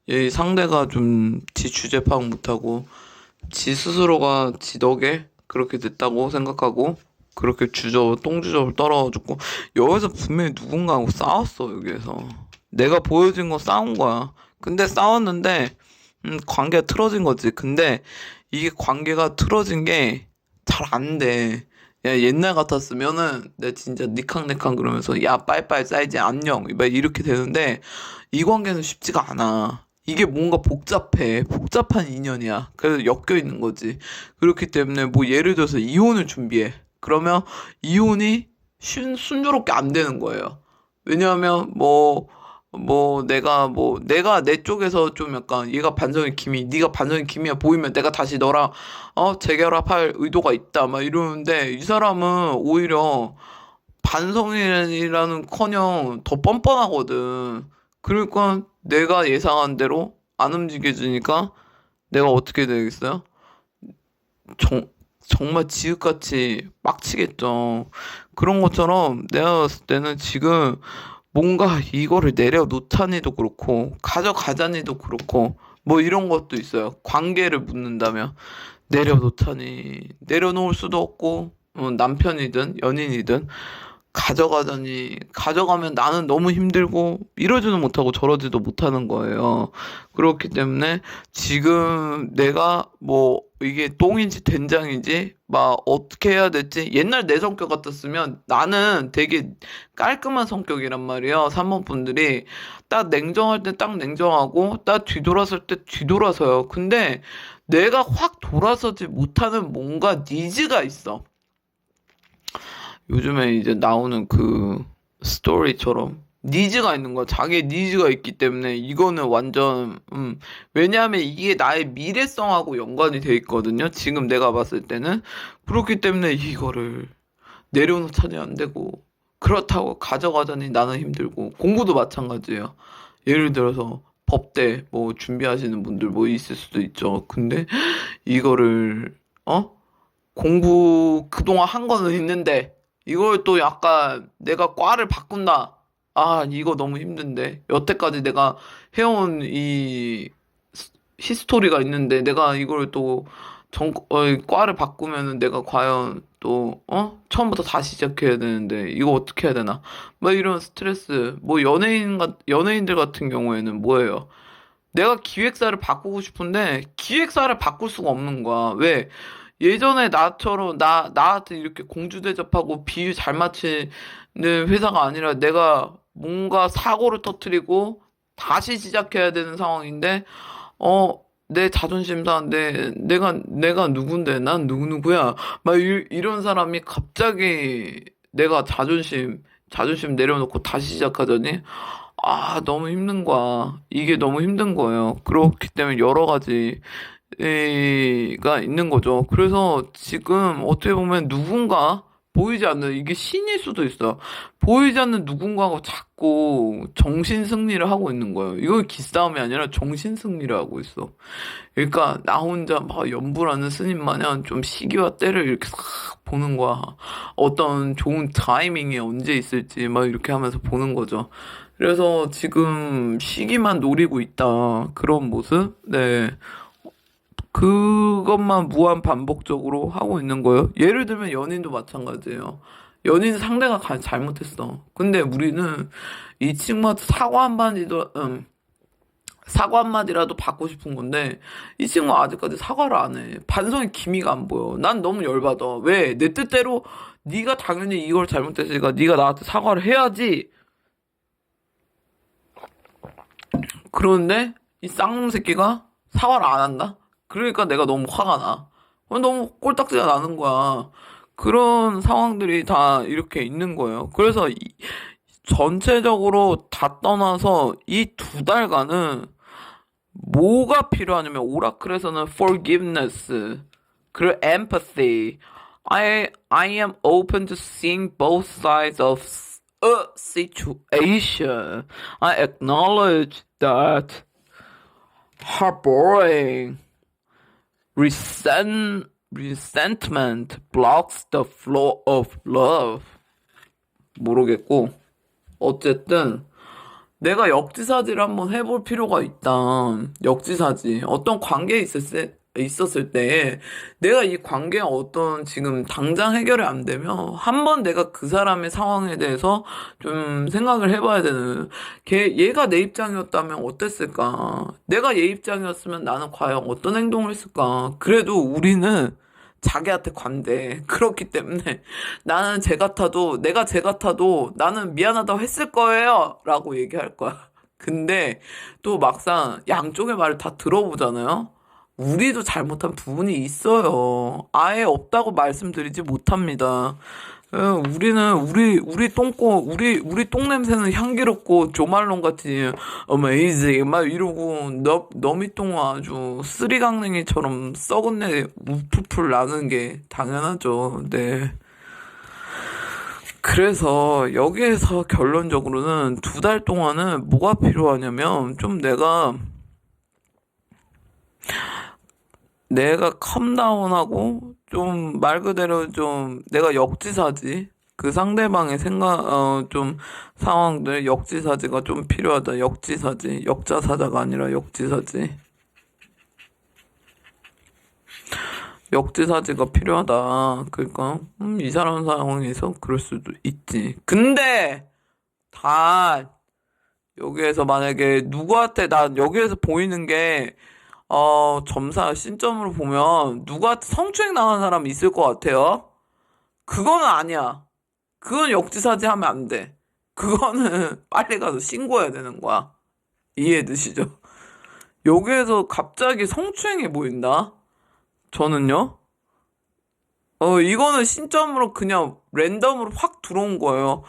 Speaker 1: 이 상대가 좀 지 주제 파악 못하고 지 스스로가 지 덕에 그렇게 됐다고 생각하고 그렇게 똥주접을 떨어졌고 여기서 분명히 누군가하고 싸웠어. 여기에서 내가 보여준 거 싸운 거야. 근데 싸웠는데 관계가 틀어진 거지. 근데 이게 관계가 틀어진 게 잘 안 돼. 야, 옛날 같았으면은 내가 진짜 니캉니캉 그러면서 야 빠이빠이 사이즈 안녕 막 이렇게 되는데 이 관계는 쉽지가 않아. 이게 뭔가 복잡한 인연이야. 그래서 엮여 있는 거지. 그렇기 때문에 뭐 예를 들어서 이혼을 준비해. 그러면 이혼이 순조롭게 안 되는 거예요. 왜냐하면 내가 내 쪽에서 좀 약간 얘가 반성의 기미, 네가 반성의 기미야 보이면 내가 다시 너랑 재결합할 의도가 있다 막 이러는데 이 사람은 오히려 반성이라는커녕 더 뻔뻔하거든. 그러니까 내가 예상한 대로 안 움직여주니까 내가 어떻게 되겠어요? 정, 정말 지읒같이 빡치겠죠. 그런 것처럼 내가 봤을 때는 지금 뭔가 이거를 내려놓자니도 그렇고, 가져가자니도 그렇고, 뭐 이런 것도 있어요. 관계를 묻는다면, 내려놓자니, 내려놓을 수도 없고, 남편이든 연인이든, 가져가자니 가져가면 나는 너무 힘들고 이러지도 못하고 저러지도 못하는 거예요. 그렇기 때문에 지금 내가 뭐 이게 똥인지 된장인지 막 어떻게 해야 될지 옛날 내 성격 같았으면 나는 되게 깔끔한 성격이란 말이에요. 3번 분들이 딱 냉정할 때 딱 냉정하고 딱 뒤돌아설 때 뒤돌아서요. 근데 내가 확 돌아서지 못하는 뭔가 니즈가 있어. 요즘에 이제 나오는 그 스토리처럼 니즈가 있는 거야. 자기의 니즈가 있기 때문에 이거는 완전 왜냐하면 이게 나의 미래성하고 연관이 돼 있거든요. 지금 내가 봤을 때는 그렇기 때문에 이거를 내려놓자니 안 되고 그렇다고 가져가자니 나는 힘들고 공부도 마찬가지예요. 예를 들어서 법대 뭐 준비하시는 분들 뭐 있을 수도 있죠. 근데 이거를 공부 그동안 한 거는 있는데 이걸 또 약간 내가 과를 바꾼다. 아, 이거 너무 힘든데. 여태까지 내가 해온 이 히스토리가 있는데 내가 이걸 또 과를 바꾸면은 내가 과연 또 처음부터 다시 시작해야 되는데 이거 어떻게 해야 되나? 뭐 이런 스트레스. 뭐 연예인들 같은 경우에는 뭐예요? 내가 기획사를 바꾸고 싶은데 기획사를 바꿀 수가 없는 거야. 왜? 예전에 나처럼 나한테 이렇게 공주 대접하고 비유 잘 맞히는 회사가 아니라 내가 뭔가 사고를 터뜨리고 다시 시작해야 되는 상황인데 내 자존심 상한데 내가 누군데 난 누구야 막 이런 사람이 갑자기 내가 자존심 내려놓고 다시 시작하더니 너무 힘든 거야. 이게 너무 힘든 거예요. 그렇기 때문에 여러 가지가 있는 거죠. 그래서 지금 어떻게 보면 누군가 보이지 않는, 이게 신일 수도 있어. 보이지 않는 누군가하고 자꾸 정신 승리를 하고 있는 거예요. 이건 기싸움이 아니라 정신 승리를 하고 있어. 그러니까 나 혼자 막 연불하는 스님 마냥 좀 시기와 때를 이렇게 싹 보는 거야. 어떤 좋은 타이밍이 언제 있을지 막 이렇게 하면서 보는 거죠. 그래서 지금 시기만 노리고 있다. 그런 모습? 네. 그것만 무한 반복적으로 하고 있는 거예요. 예를 들면 연인도 마찬가지예요. 연인 상대가 잘못했어. 근데 우리는 이 친구한테 사과 한마디라도 받고 싶은 건데, 이 친구가 아직까지 사과를 안 해. 반성의 기미가 안 보여. 난 너무 열받아. 왜? 내 뜻대로 네가 당연히 이걸 잘못했으니까 네가 나한테 사과를 해야지. 그런데 이 쌍놈 새끼가 사과를 안 한다? 그러니까 내가 너무 화가 나. 너무 꼴딱지가 나는 거야. 그런 상황들이 다 이렇게 있는 거예요. 그래서 전체적으로 다 떠나서 이 2달간은 뭐가 필요하냐면 오라클에서는 forgiveness 그리고 empathy. I am open to seeing both sides of a situation. I acknowledge that harboring resentment blocks the flow of love. 모르겠고 어쨌든 내가 역지사지를 한번 해볼 필요가 있다. 역지사지. 어떤 관계에 있었을 때 내가 이 관계가 어떤 지금 당장 해결이 안 되면 한번 내가 그 사람의 상황에 대해서 좀 생각을 해봐야 되는. 얘가 내 입장이었다면 어땠을까? 내가 얘 입장이었으면 나는 과연 어떤 행동을 했을까? 그래도 우리는 자기한테 관대. 그렇기 때문에 나는 내가 쟤 같아도 나는 미안하다고 했을 거예요. 라고 얘기할 거야. 근데 또 막상 양쪽의 말을 다 들어보잖아요. 우리도 잘못한 부분이 있어요. 아예 없다고 말씀드리지 못합니다. 우리 우리 똥 냄새는 향기롭고 조말론 같이 어메이징 막 이러고 너미 똥은 아주 쓰리강냉이처럼 썩은 내 우풀풀 나는 게 당연하죠. 네. 그래서 여기에서 결론적으로는 2달 동안은 뭐가 필요하냐면 좀 내가 컴다운하고 좀 말 그대로 좀 내가 역지사지 그 상대방의 좀 상황들 역지사지가 좀 필요하다. 역지사지 역자사자가 아니라 역지사지 역지사지가 필요하다. 그러니까 이 사람 상황에서 그럴 수도 있지. 근데 다 여기에서 만약에 누구한테 난 여기에서 보이는 게 점사 신점으로 보면 누구한테 성추행 당한 사람 있을 것 같아요. 그거는 아니야. 그건 역지사지 하면 안 돼. 그거는 빨리 가서 신고해야 되는 거야. 이해되시죠? 여기에서 갑자기 성추행이 보인다? 저는요? 이거는 신점으로 그냥 랜덤으로 확 들어온 거예요.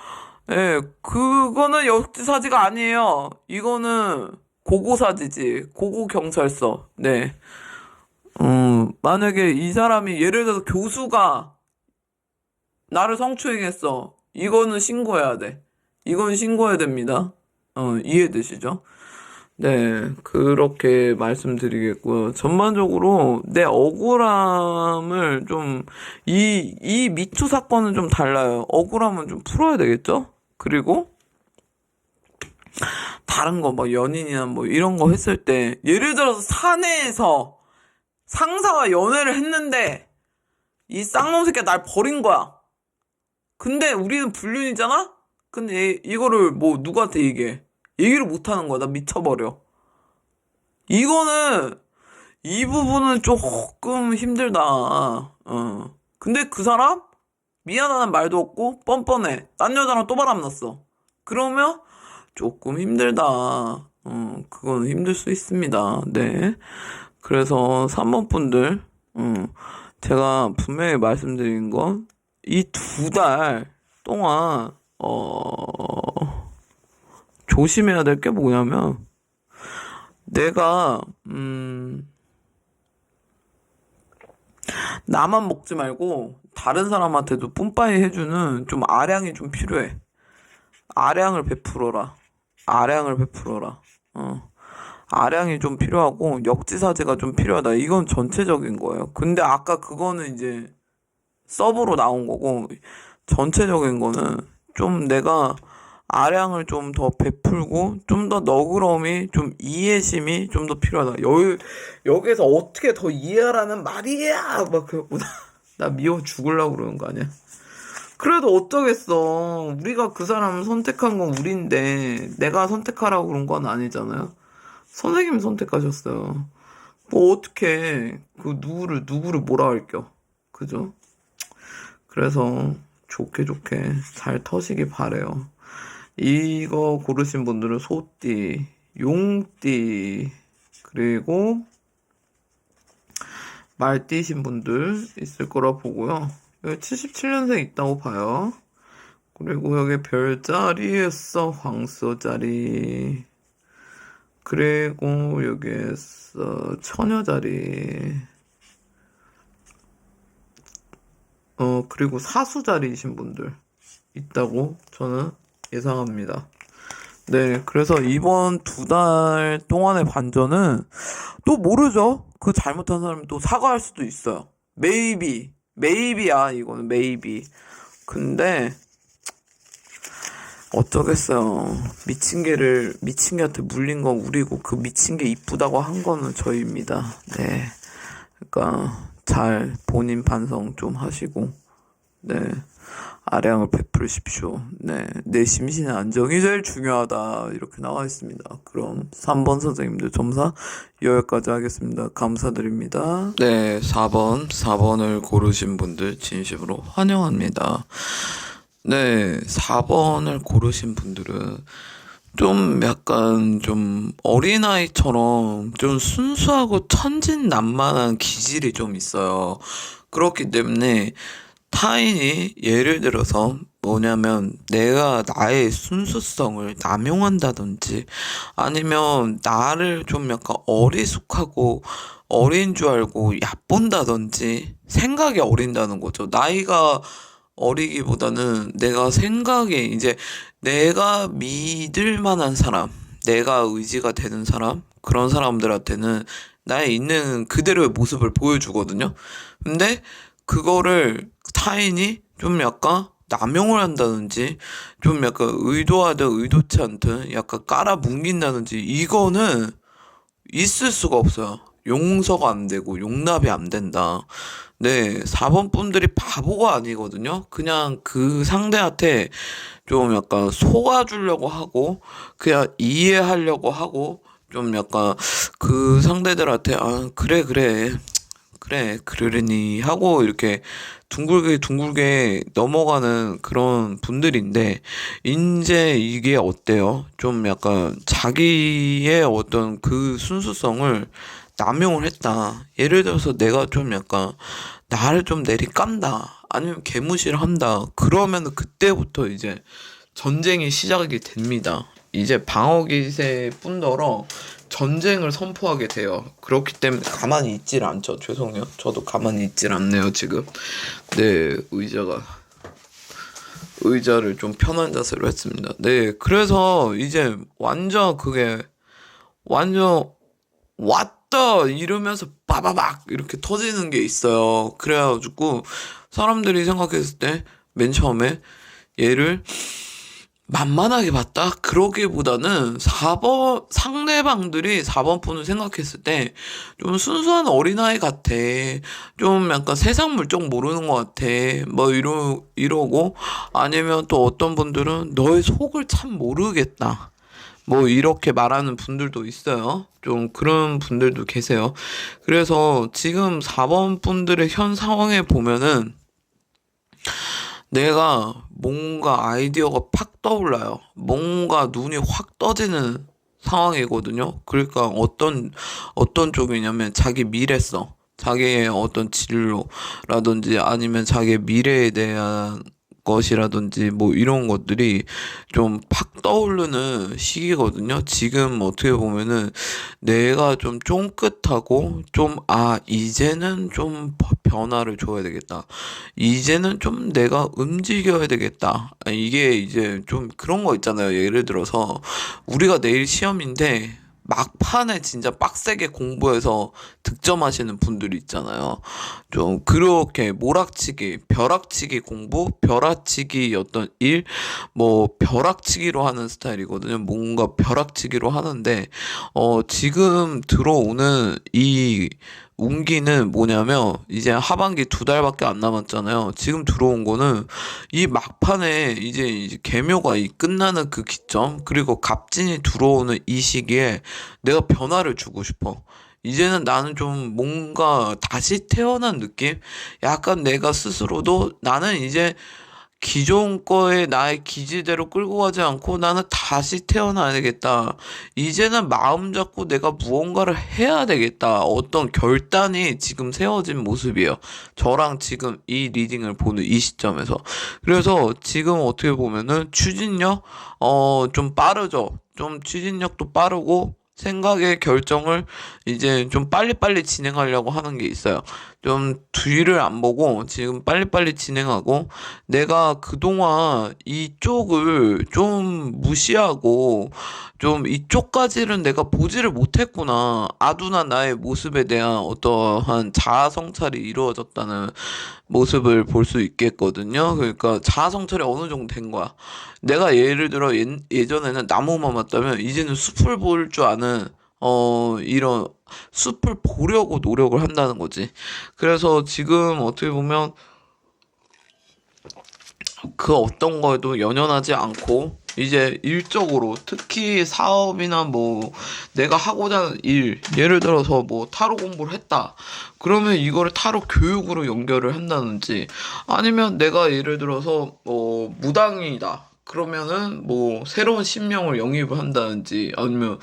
Speaker 1: 예, 그거는 역지사지가 아니에요. 이거는 고고사지지. 고고경찰서. 네. 만약에 이 사람이 예를 들어서 교수가 나를 성추행했어. 이거는 신고해야 돼. 이건 신고해야 됩니다. 이해되시죠? 네, 그렇게 말씀드리겠고요. 전반적으로 내 억울함을 좀, 이 미투 사건은 좀 달라요. 억울함은 좀 풀어야 되겠죠? 그리고 다른 거, 뭐 연인이나 뭐 이런 거 했을 때, 예를 들어서 사내에서 상사와 연애를 했는데, 이 쌍놈 새끼가 날 버린 거야. 근데 우리는 불륜이잖아? 근데 이거를 뭐 누구한테 얘기해? 얘기를 못 하는 거야. 나 미쳐버려. 이거는, 이 부분은 조금 힘들다. 근데 그 사람? 미안하다는 말도 없고, 뻔뻔해. 딴 여자랑 또 바람났어. 그러면, 조금 힘들다. 그거는 힘들 수 있습니다. 네. 그래서 3번 분들, 제가 분명히 말씀드린 건, 이 2달 동안, 조심해야 될 게 뭐냐면, 내가, 나만 먹지 말고, 다른 사람한테도 뿜빠이 해주는 좀 아량이 좀 필요해. 아량을 베풀어라. 아량을 베풀어라. 아량이 좀 필요하고, 역지사지가 좀 필요하다. 이건 전체적인 거예요. 근데 아까 그거는 이제, 서브로 나온 거고, 전체적인 거는 좀 내가 아량을 좀 더 베풀고, 좀 더 너그러움이, 좀 이해심이 좀 더 필요하다. 여기에서 어떻게 더 이해하라는 말이야! 나 미워 죽으려고 그러는 거 아니야? 그래도 어쩌겠어. 우리가 그 사람 선택한 건 우린데, 내가 선택하라고 그런 건 아니잖아요? 선생님이 선택하셨어요. 뭐, 어떻게, 누구를 뭐라 할겨. 그죠? 그래서, 좋게 잘 터시기 바래요. 이거 고르신 분들은 소띠, 용띠, 그리고 말띠신 분들 있을 거라 보고요. 여기 77년생 있다고 봐요. 그리고 여기 별자리에서 황소자리, 그리고 여기에서 처녀자리, 그리고 사수자리이신 분들 있다고 저는 예상합니다. 네, 그래서 이번 2달 동안의 반전은 또 모르죠. 그 잘못한 사람이 또 사과할 수도 있어요. 메이비야 이거는 메이비. 근데 어쩌겠어요. 미친 개한테 물린 건 우리고 그 미친 개 이쁘다고 한 거는 저희입니다. 네, 그러니까 잘 본인 반성 좀 하시고, 네, 아량을 베풀으십시오. 네, 내 심신의 안정이 제일 중요하다. 이렇게 나와 있습니다. 그럼 3번 선생님들 점사 여기까지 하겠습니다. 감사드립니다. 네, 4번을 고르신 분들 진심으로 환영합니다. 네, 4번을 고르신 분들은 좀 약간 좀 어린아이처럼 좀 순수하고 천진난만한 기질이 좀 있어요. 그렇기 때문에 타인이 예를 들어서 뭐냐면 내가 나의 순수성을 남용한다든지 아니면 나를 좀 약간 어리숙하고 어린 줄 알고 얕본다든지 생각이 어린다는 거죠. 나이가 어리기보다는 내가 생각에 이제 내가 믿을 만한 사람, 내가 의지가 되는 사람, 그런 사람들한테는 나의 있는 그대로의 모습을 보여주거든요. 근데 그거를 타인이 좀 약간 남용을 한다든지 좀 약간 의도하든 의도치 않든 약간 깔아뭉긴다든지 이거는 있을 수가 없어요. 용서가 안 되고 용납이 안 된다. 네, 4번 분들이 바보가 아니거든요. 그냥 그 상대한테 좀 약간 속아주려고 하고, 그냥 이해하려고 하고, 좀 약간 그 상대들한테, 아, 그래, 그래. 그래, 그러려니 하고 이렇게 둥글게 둥글게 넘어가는 그런 분들인데, 이제 이게 어때요? 좀 약간 자기의 어떤 그 순수성을 남용을 했다. 예를 들어서 내가 좀 약간 나를 좀 내리깐다. 아니면 개무시를 한다. 그러면 그때부터 이제 전쟁이 시작이 됩니다. 이제 방어기세 뿐더러 전쟁을 선포하게 돼요. 그렇기 때문에 가만히 있질 않죠. 죄송해요. 저도 가만히 있질 않네요, 지금. 네, 의자를 좀 편한 자세로 했습니다. 네, 그래서 이제 완전 그게 완전 왔다 이러면서 빠바박 이렇게 터지는 게 있어요. 그래가지고 사람들이 생각했을 때 맨 처음에 얘를 만만하게 봤다? 그러기보다는 4번, 상대방들이 4번 분을 생각했을 때 좀 순수한 어린아이 같아. 좀 약간 세상 물정 모르는 것 같아. 뭐 이러고 아니면 또 어떤 분들은 너의 속을 참 모르겠다. 뭐 이렇게 말하는 분들도 있어요. 좀 그런 분들도 계세요. 그래서 지금 4번 분들의 현 상황에 보면은 내가 뭔가 아이디어가 팍 떠올라요. 뭔가 눈이 확 떠지는 상황이거든요. 그러니까 어떤 쪽이냐면 자기 미래성, 자기의 어떤 진로라든지 아니면 자기의 미래에 대한 것이라든지 뭐 이런 것들이 좀 팍 떠오르는 시기거든요. 지금 어떻게 보면은 내가 좀 쫑긋하고 좀 이제는 좀 변화를 줘야 되겠다. 이제는 좀 내가 움직여야 되겠다. 이게 이제 좀 그런 거 있잖아요. 예를 들어서 우리가 내일 시험인데 막판에 진짜 빡세게 공부해서 득점하시는 분들이 있잖아요. 좀 그렇게 몰아치기, 벼락치기 공부, 벼락치기 어떤 일, 뭐 벼락치기로 하는 스타일이거든요. 뭔가 벼락치기로 하는데 지금 들어오는 이 운기는 뭐냐면 이제 하반기 2달밖에 안 남았잖아요. 지금 들어온 거는 이 막판에 이제 개묘가 끝나는 그 기점 그리고 갑진이 들어오는 이 시기에 내가 변화를 주고 싶어. 이제는 나는 좀 뭔가 다시 태어난 느낌? 약간 내가 스스로도 나는 이제 기존 거에 나의 기질대로 끌고 가지 않고 나는 다시 태어나야 되겠다. 이제는 마음 잡고 내가 무언가를 해야 되겠다. 어떤 결단이 지금 세워진 모습이에요. 저랑 지금 이 리딩을 보는 이 시점에서. 그래서 지금 어떻게 보면은 추진력, 좀 빠르죠. 좀 추진력도 빠르고 생각의 결정을 이제 좀 빨리빨리 진행하려고 하는 게 있어요. 좀 뒤를 안 보고 지금 빨리빨리 진행하고 내가 그동안 이쪽을 좀 무시하고 좀 이쪽까지는 내가 보지를 못했구나. 아둔한 나의 모습에 대한 어떠한 자아 성찰이 이루어졌다는 모습을 볼 수 있겠거든요. 그러니까 자아 성찰이 어느 정도 된 거야. 내가 예를 들어 예전에는 나무만 봤다면 이제는 숲을 볼 줄 아는 이런 숲을 보려고 노력을 한다는 거지. 그래서 지금 어떻게 보면 그 어떤 거에도 연연하지 않고 이제 일적으로 특히 사업이나 뭐 내가 하고자 하는 일 예를 들어서 뭐 타로 공부를 했다 그러면 이거를 타로 교육으로 연결을 한다든지 아니면 내가 예를 들어서 무당이다 그러면은 뭐 새로운 신명을 영입을 한다든지 아니면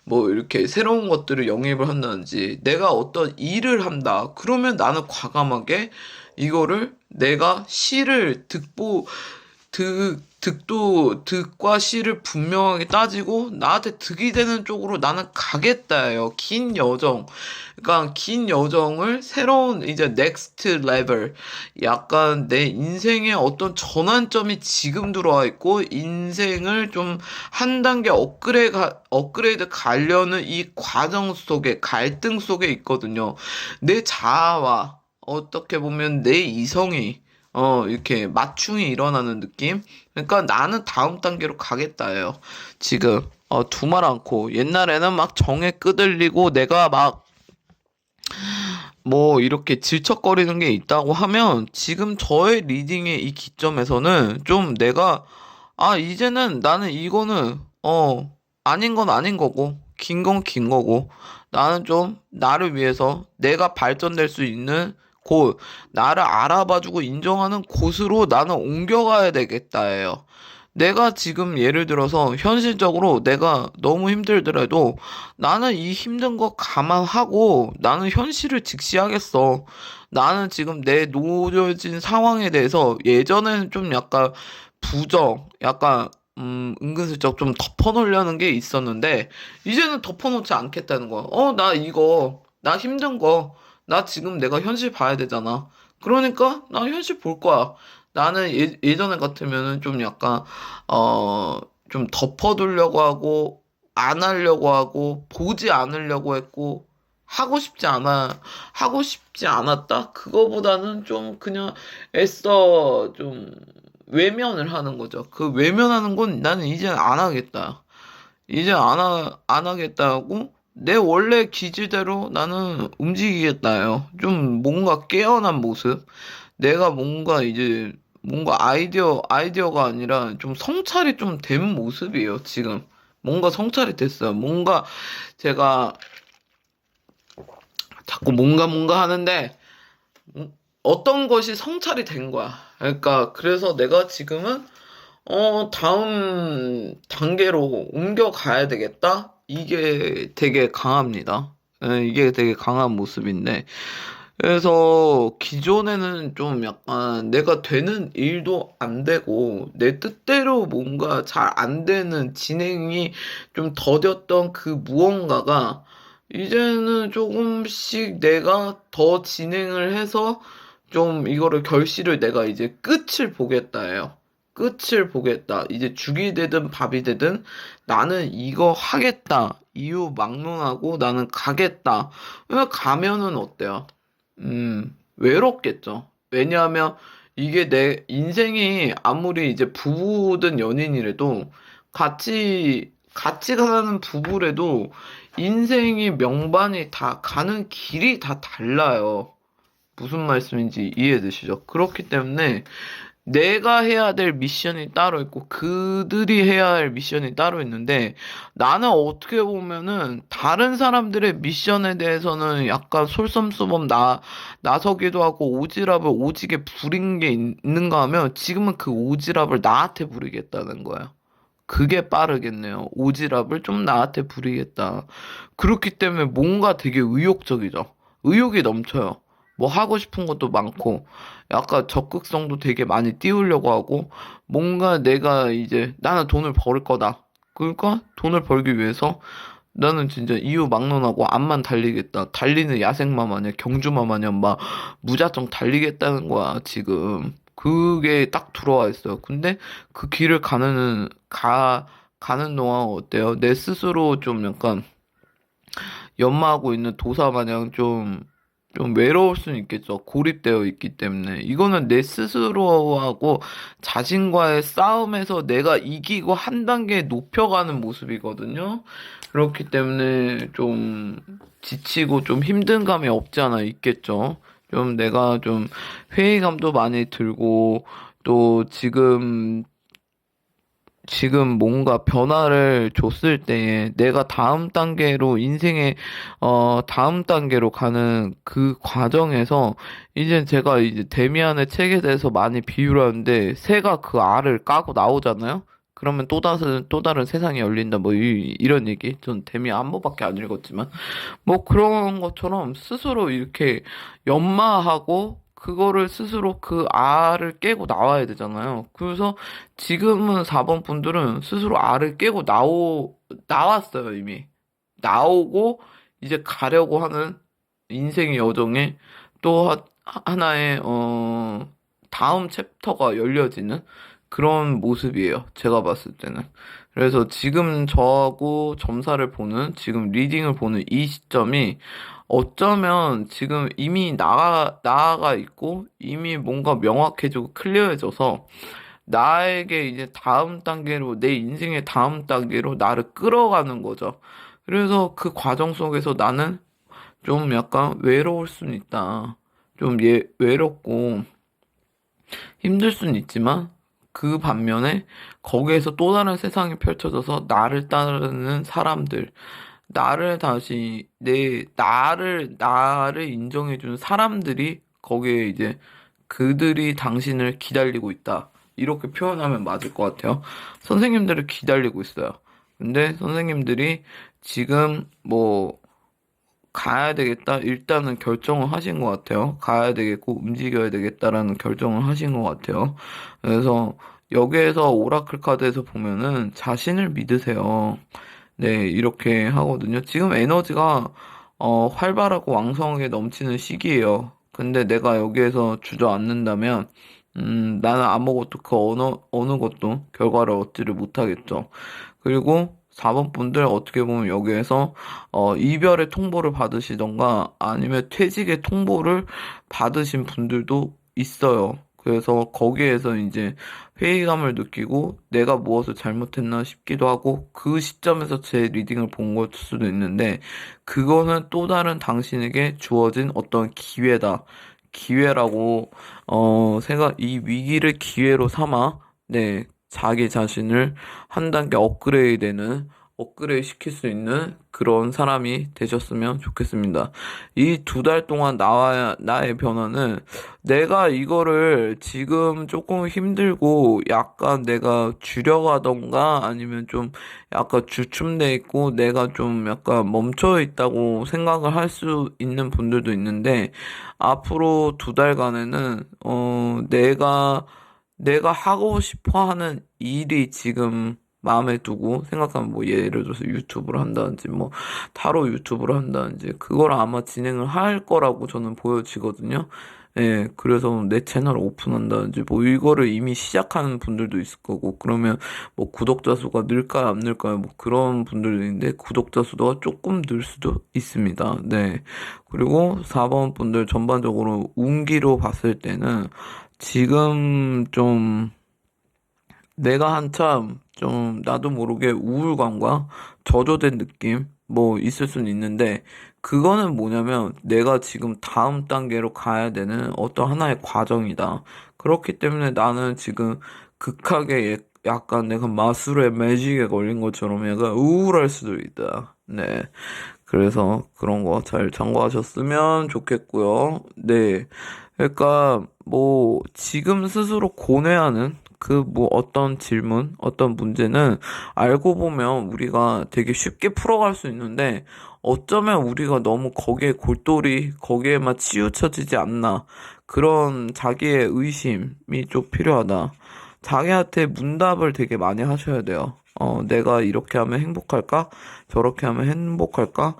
Speaker 1: 뭐 이렇게 새로운 것들을 영입을 한다든지 내가 어떤 일을 한다 그러면 나는 과감하게 이거를 내가 시를 득과 시를 분명하게 따지고 나한테 득이 되는 쪽으로 나는 가겠다예요. 긴 여정. 그러니까 긴 여정을 새로운 이제 넥스트 레벨. 약간 내 인생의 어떤 전환점이 지금 들어와 있고 인생을 좀 한 단계 업그레이드 가려는 이 과정 속에 갈등 속에 있거든요. 내 자아와 어떻게 보면 내 이성이 이렇게 맞춤이 일어나는 느낌? 그러니까 나는 다음 단계로 가겠다예요. 지금, 두말 않고, 옛날에는 막 정에 끄들리고 내가 막, 뭐, 이렇게 질척거리는 게 있다고 하면, 지금 저의 리딩의 이 기점에서는 좀 내가, 이제는 나는 이거는, 아닌 건 아닌 거고, 긴 건 긴 거고, 나는 좀 나를 위해서 내가 발전될 수 있는 곳, 나를 알아봐주고 인정하는 곳으로 나는 옮겨가야 되겠다예요. 내가 지금 예를 들어서 현실적으로 내가 너무 힘들더라도 나는 이 힘든 거 감안하고 나는 현실을 직시하겠어. 나는 지금 내 놓여진 상황에 대해서 예전에는 좀 약간 약간 은근슬쩍 좀 덮어놓으려는 게 있었는데 이제는 덮어놓지 않겠다는 거야. 나 힘든 거, 나 지금 내가 현실 봐야 되잖아. 그러니까 나 현실 볼 거야. 나는 예전에 같으면은 좀 약간 좀 덮어두려고 하고 안 하려고 하고 보지 않으려고 했고 하고 싶지 않았다. 그거보다는 좀 그냥 애써 좀 외면을 하는 거죠. 그 외면하는 건 나는 이제는 안 하겠다. 이제 안 하겠다고 내 원래 기질대로 나는 움직이겠다요. 좀 뭔가 깨어난 모습. 내가 뭔가 이제 뭔가 아이디어가 아니라 좀 성찰이 좀 된 모습이에요, 지금. 뭔가 성찰이 됐어요. 뭔가 제가 자꾸 뭔가 하는데 어떤 것이 성찰이 된 거야. 그러니까 그래서 내가 지금은 다음 단계로 옮겨가야 되겠다? 이게 되게 강합니다. 이게 되게 강한 모습인데. 그래서 기존에는 좀 약간 내가 되는 일도 안 되고 내 뜻대로 뭔가 잘 안 되는 진행이 좀 더뎠던 그 무언가가 이제는 조금씩 내가 더 진행을 해서 좀 이거를 결실을 내가 이제 끝을 보겠다예요. 끝을 보겠다. 이제 죽이 되든 밥이 되든 나는 이거 하겠다. 이유 막론하고 나는 가겠다. 가면은 어때요? 외롭겠죠. 왜냐하면 이게 내 인생이 아무리 이제 부부든 연인이라도 같이 가는 부부라도 인생이 명반이 다 가는 길이 다 달라요. 무슨 말씀인지 이해되시죠? 그렇기 때문에 내가 해야 될 미션이 따로 있고 그들이 해야 할 미션이 따로 있는데 나는 어떻게 보면은 다른 사람들의 미션에 대해서는 약간 솔선수범 나서기도 하고 오지랖을 오지게 부린 게 있는가 하면 지금은 그 오지랖을 나한테 부리겠다는 거야. 그게 빠르겠네요. 오지랖을 좀 나한테 부리겠다. 그렇기 때문에 뭔가 되게 의욕적이죠. 의욕이 넘쳐요. 뭐 하고 싶은 것도 많고, 약간 적극성도 되게 많이 띄우려고 하고, 뭔가 내가 이제 나는 돈을 벌 거다. 그러니까 돈을 벌기 위해서 나는 진짜 이유 막론하고 앞만 달리겠다. 달리는 야생마 마냥 경주마 마냥 막 무작정 달리겠다는 거야, 지금. 그게 딱 들어와 있어요. 근데 그 길을 가는 동안 어때요? 내 스스로 좀 약간 연마하고 있는 도사 마냥 좀 외로울 수는 있겠죠. 고립되어 있기 때문에. 이거는 내 스스로하고 자신과의 싸움에서 내가 이기고 한 단계 높여가는 모습이거든요. 그렇기 때문에 좀 지치고 좀 힘든 감이 없지 않아 있겠죠. 좀 내가 좀 회의감도 많이 들고 또 지금 뭔가 변화를 줬을 때에 내가 다음 단계로 인생의 다음 단계로 가는 그 과정에서 이제 제가 이제 데미안의 책에 대해서 많이 비유를 하는데 새가 그 알을 까고 나오잖아요. 그러면 또 다른 세상이 열린다 뭐 이런 얘기. 전 데미안 한 번밖에 안 읽었지만 뭐 그런 것처럼 스스로 이렇게 연마하고 그거를 스스로 그 알을 깨고 나와야 되잖아요. 그래서 지금은 4번 분들은 스스로 알을 깨고 나왔어요, 이미. 나오고 이제 가려고 하는 인생의 여정에 또 하나의, 다음 챕터가 열려지는 그런 모습이에요. 제가 봤을 때는. 그래서 지금 저하고 점사를 보는, 지금 리딩을 보는 이 시점이 어쩌면 지금 이미 나아가 있고, 이미 뭔가 명확해지고 클리어해져서, 나에게 이제 다음 단계로, 내 인생의 다음 단계로 나를 끌어가는 거죠. 그래서 그 과정 속에서 나는 좀 약간 외로울 수는 있다. 좀 외롭고 힘들 수는 있지만, 그 반면에 거기에서 또 다른 세상이 펼쳐져서 나를 따르는 사람들, 나를 다시 나를 인정해주는 사람들이 거기에 이제 그들이 당신을 기다리고 있다. 이렇게 표현하면 맞을 것 같아요. 선생님들을 기다리고 있어요. 근데 선생님들이 지금 뭐 가야 되겠다. 일단은 결정을 하신 것 같아요. 가야 되겠고 움직여야 되겠다라는 결정을 하신 것 같아요. 그래서 여기에서 오라클 카드에서 보면은 자신을 믿으세요. 네, 이렇게 하거든요. 지금 에너지가 활발하고 왕성하게 넘치는 시기예요. 근데 내가 여기에서 주저앉는다면 나는 아무것도 어느 것도 결과를 얻지를 못하겠죠. 그리고 4번 분들 어떻게 보면 여기에서 이별의 통보를 받으시던가 아니면 퇴직의 통보를 받으신 분들도 있어요. 그래서 거기에서 이제 회의감을 느끼고 내가 무엇을 잘못했나 싶기도 하고 그 시점에서 제 리딩을 본 걸 수도 있는데 그거는 또 다른 당신에게 주어진 어떤 기회다. 기회라고 이 위기를 기회로 삼아 네, 자기 자신을 한 단계 업그레이드 시킬 수 있는 그런 사람이 되셨으면 좋겠습니다. 이 2달 동안 나의 변화는 내가 이거를 지금 조금 힘들고 약간 내가 줄여가던가 아니면 좀 약간 주춤돼 있고 내가 좀 약간 멈춰 있다고 생각을 할 수 있는 분들도 있는데 앞으로 2달간에는 내가 하고 싶어 하는 일이 지금 마음에 두고 생각하면 뭐 예를 들어서 유튜브를 한다든지 뭐 타로 유튜브를 한다든지 그걸 아마 진행을 할 거라고 저는 보여지거든요. 예, 그래서 내 채널 오픈한다든지 뭐 이거를 이미 시작하는 분들도 있을 거고 그러면 뭐 구독자 수가 늘까요 안 늘까요 뭐 그런 분들도 있는데 구독자 수가 조금 늘 수도 있습니다. 네. 그리고 4번 분들 전반적으로 운기로 봤을 때는 지금 좀 내가 한참 좀 나도 모르게 우울감과 저조된 느낌 뭐 있을 수는 있는데 그거는 뭐냐면 내가 지금 다음 단계로 가야 되는 어떤 하나의 과정이다. 그렇기 때문에 나는 지금 극하게 약간 내가 마술의 매직에 걸린 것처럼 약간 우울할 수도 있다. 네. 그래서 그런 거 잘 참고하셨으면 좋겠고요. 네. 그러니까 뭐 지금 스스로 고뇌하는 그 뭐 어떤 질문, 어떤 문제는 알고 보면 우리가 되게 쉽게 풀어갈 수 있는데 어쩌면 우리가 너무 거기에만 치우쳐지지 않나. 그런 자기의 의심이 좀 필요하다. 자기한테 문답을 되게 많이 하셔야 돼요. 내가 이렇게 하면 행복할까? 저렇게 하면 행복할까?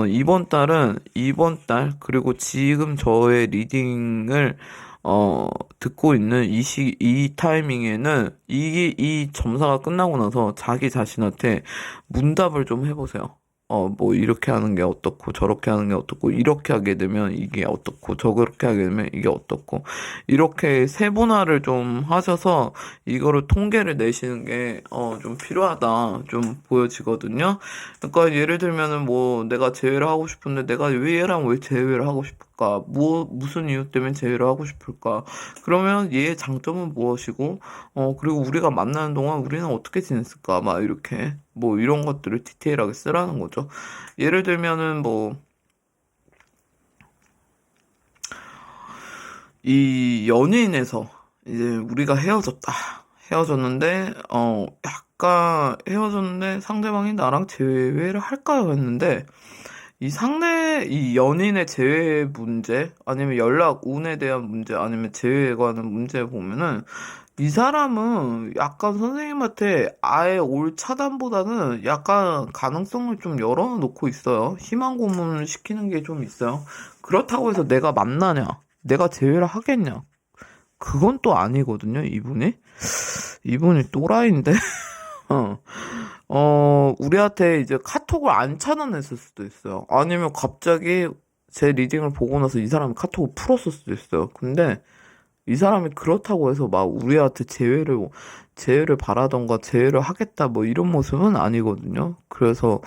Speaker 1: 이번 달, 그리고 지금 저의 리딩을, 듣고 있는 이 타이밍에는, 이 점사가 끝나고 나서 자기 자신한테 문답을 좀 해보세요. 뭐, 이렇게 하는 게 어떻고, 저렇게 하는 게 어떻고, 이렇게 하게 되면 이게 어떻고, 저렇게 하게 되면 이게 어떻고, 이렇게 세분화를 좀 하셔서, 이거를 통계를 내시는 게, 좀 필요하다, 좀 보여지거든요. 그러니까 예를 들면은 뭐, 내가 제외를 하고 싶은데, 내가 왜 제외를 하고 싶을까? 무슨 이유 때문에 제외를 하고 싶을까? 그러면 얘의 장점은 무엇이고, 그리고 우리가 만나는 동안 우리는 어떻게 지냈을까? 막 이렇게. 뭐 이런 것들을 디테일하게 쓰라는 거죠. 예를 들면은 뭐 이 연예인에서 이제 우리가 헤어졌는데 약간 헤어졌는데 상대방이 나랑 재회를 할까요? 했는데 이 연인의 재회 문제, 아니면 연락 운에 대한 문제, 아니면 재회에 관한 문제 보면은, 이 사람은 약간 선생님한테 아예 올 차단보다는 약간 가능성을 좀 열어놓고 있어요. 희망 고문을 시키는 게 좀 있어요. 그렇다고 해서 내가 만나냐? 내가 재회를 하겠냐? 그건 또 아니거든요, 이분이. 이분이 또라이인데? 어. 우리한테 이제 카톡을 안 차단했을 수도 있어요. 아니면 갑자기 제 리딩을 보고 나서 이 사람이 카톡을 풀었을 수도 있어요. 근데 이 사람이 그렇다고 해서 막 우리한테 재회를 바라던가 재회를 하겠다 뭐 이런 모습은 아니거든요. 그래서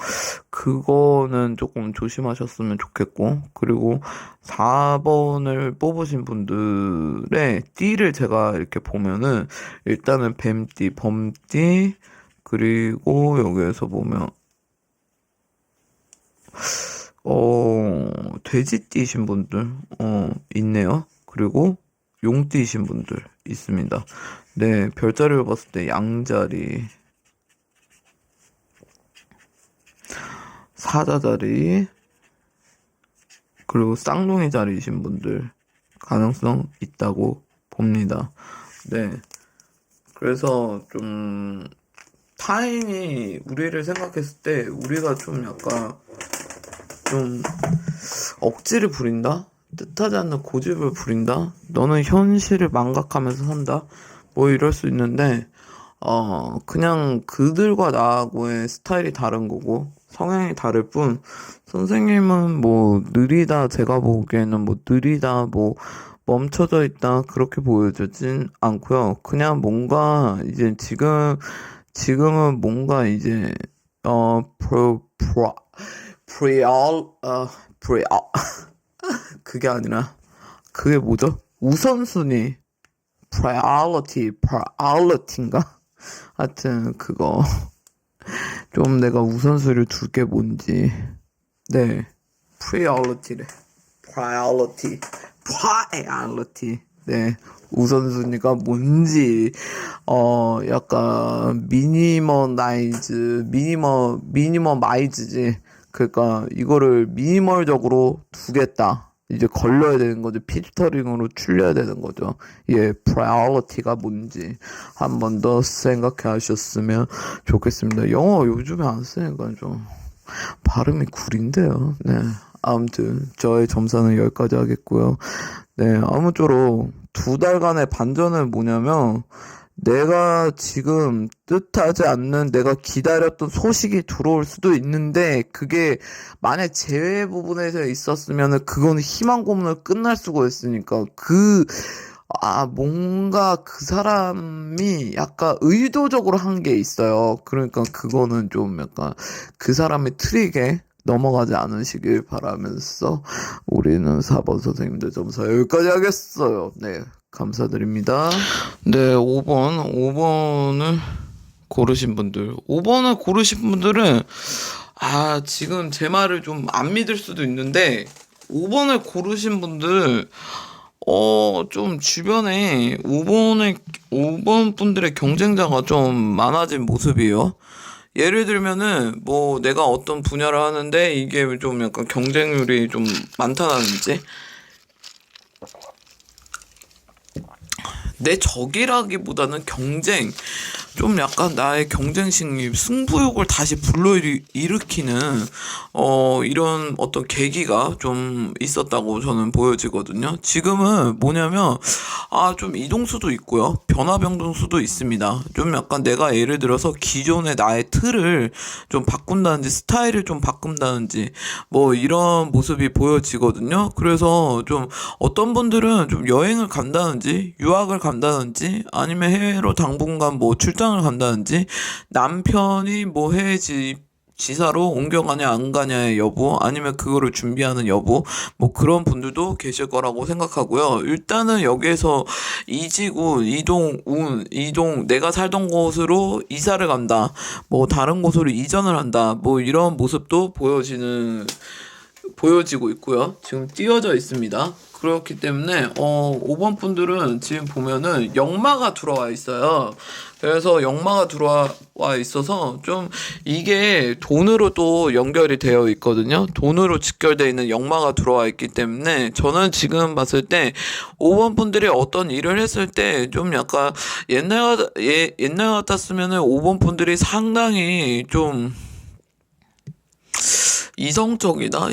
Speaker 1: 그거는 조금 조심하셨으면 좋겠고, 그리고 4번을 뽑으신 분들의 띠를 제가 이렇게 보면은 일단은 뱀띠, 범띠, 그리고 여기에서 보면 돼지띠신 분들 있네요. 그리고 용띠신 분들 있습니다. 네, 별자리를 봤을 때 양자리, 사자자리, 그리고 쌍둥이 자리이신 분들 가능성 있다고 봅니다. 네, 그래서 좀 타인이 우리를 생각했을 때 우리가 좀 약간 좀 억지를 부린다? 뜻하지 않는 고집을 부린다? 너는 현실을 망각하면서 산다? 뭐 이럴 수 있는데, 그냥 그들과 나하고의 스타일이 다른 거고, 성향이 다를 뿐, 선생님은 뭐 느리다, 제가 보기에는 뭐 느리다, 뭐 멈춰져 있다, 그렇게 보여주진 않고요. 그냥 뭔가 이제 지금은 뭔가 이제, 프리얼, 그게 아니라 그게 뭐죠? 우선순위 priority인가? 하여튼 그거 좀 내가 우선순위를 둘 게 뭔지. 네, priority 네, 우선순위가 뭔지 약간 미니멈아이즈지. 그러니까 이거를 미니멀적으로 두겠다. 이제 걸러야 되는 거죠. 필터링으로 출려야 되는 거죠. 예, priority가 뭔지 한 번 더 생각해 하셨으면 좋겠습니다. 영어 요즘에 안 쓰니까 좀 발음이 구린데요. 네, 아무튼 저의 점사는 여기까지 하겠고요. 네, 아무쪼록 2달간의 반전은 뭐냐면, 내가 지금 뜻하지 않는 내가 기다렸던 소식이 들어올 수도 있는데, 그게 만약 재회 부분에서 있었으면은 그거는 희망 고문을 끝날 수가 있으니까, 뭔가 그 사람이 약간 의도적으로 한 게 있어요. 그러니까 그거는 좀 약간 그 사람의 트릭에 넘어가지 않으시길 바라면서 우리는 4번 선생님들 점사 여기까지 하겠어요. 네, 감사드립니다. 네, 5번을 고르신 분들. 5번을 고르신 분들은 지금 제 말을 좀 안 믿을 수도 있는데, 5번을 고르신 분들 좀 주변에 5번 분들의 경쟁자가 좀 많아진 모습이에요. 예를 들면은 뭐 내가 어떤 분야를 하는데 이게 좀 약간 경쟁률이 좀 많다든지, 내 적이라기보다는 경쟁, 좀 약간 나의 경쟁심이 승부욕을 다시 불러일으키는 이런 어떤 계기가 좀 있었다고 저는 보여지거든요. 지금은 뭐냐면 좀 이동수도 있고요, 변화병동수도 있습니다. 좀 약간 내가 예를 들어서 기존의 나의 틀을 좀 바꾼다든지 스타일을 좀 바꾼다든지 뭐 이런 모습이 보여지거든요. 그래서 좀 어떤 분들은 좀 여행을 간다든지 유학을 간다든지 아니면 해외로 당분간 뭐 출장을 간다든지, 남편이 뭐 해외 지사로 옮겨가냐 안 가냐의 여부, 아니면 그거를 준비하는 여부, 뭐 그런 분들도 계실 거라고 생각하고요. 일단은 여기에서 이동, 내가 살던 곳으로 이사를 간다, 뭐 다른 곳으로 이전을 한다, 뭐 이런 모습도 보여지고 있고요. 지금 띄워져 있습니다. 그렇기 때문에 5번 분들은 지금 보면은 역마가 들어와 있어요. 그래서 역마가 들어와 있어서 좀 이게 돈으로 또 연결이 되어 있거든요. 돈으로 직결되어 있는 역마가 들어와 있기 때문에 저는 지금 봤을 때 5번 분들이 어떤 일을 했을 때 좀 약간 옛날 같았으면은 5번 분들이 상당히 좀 이성적이다?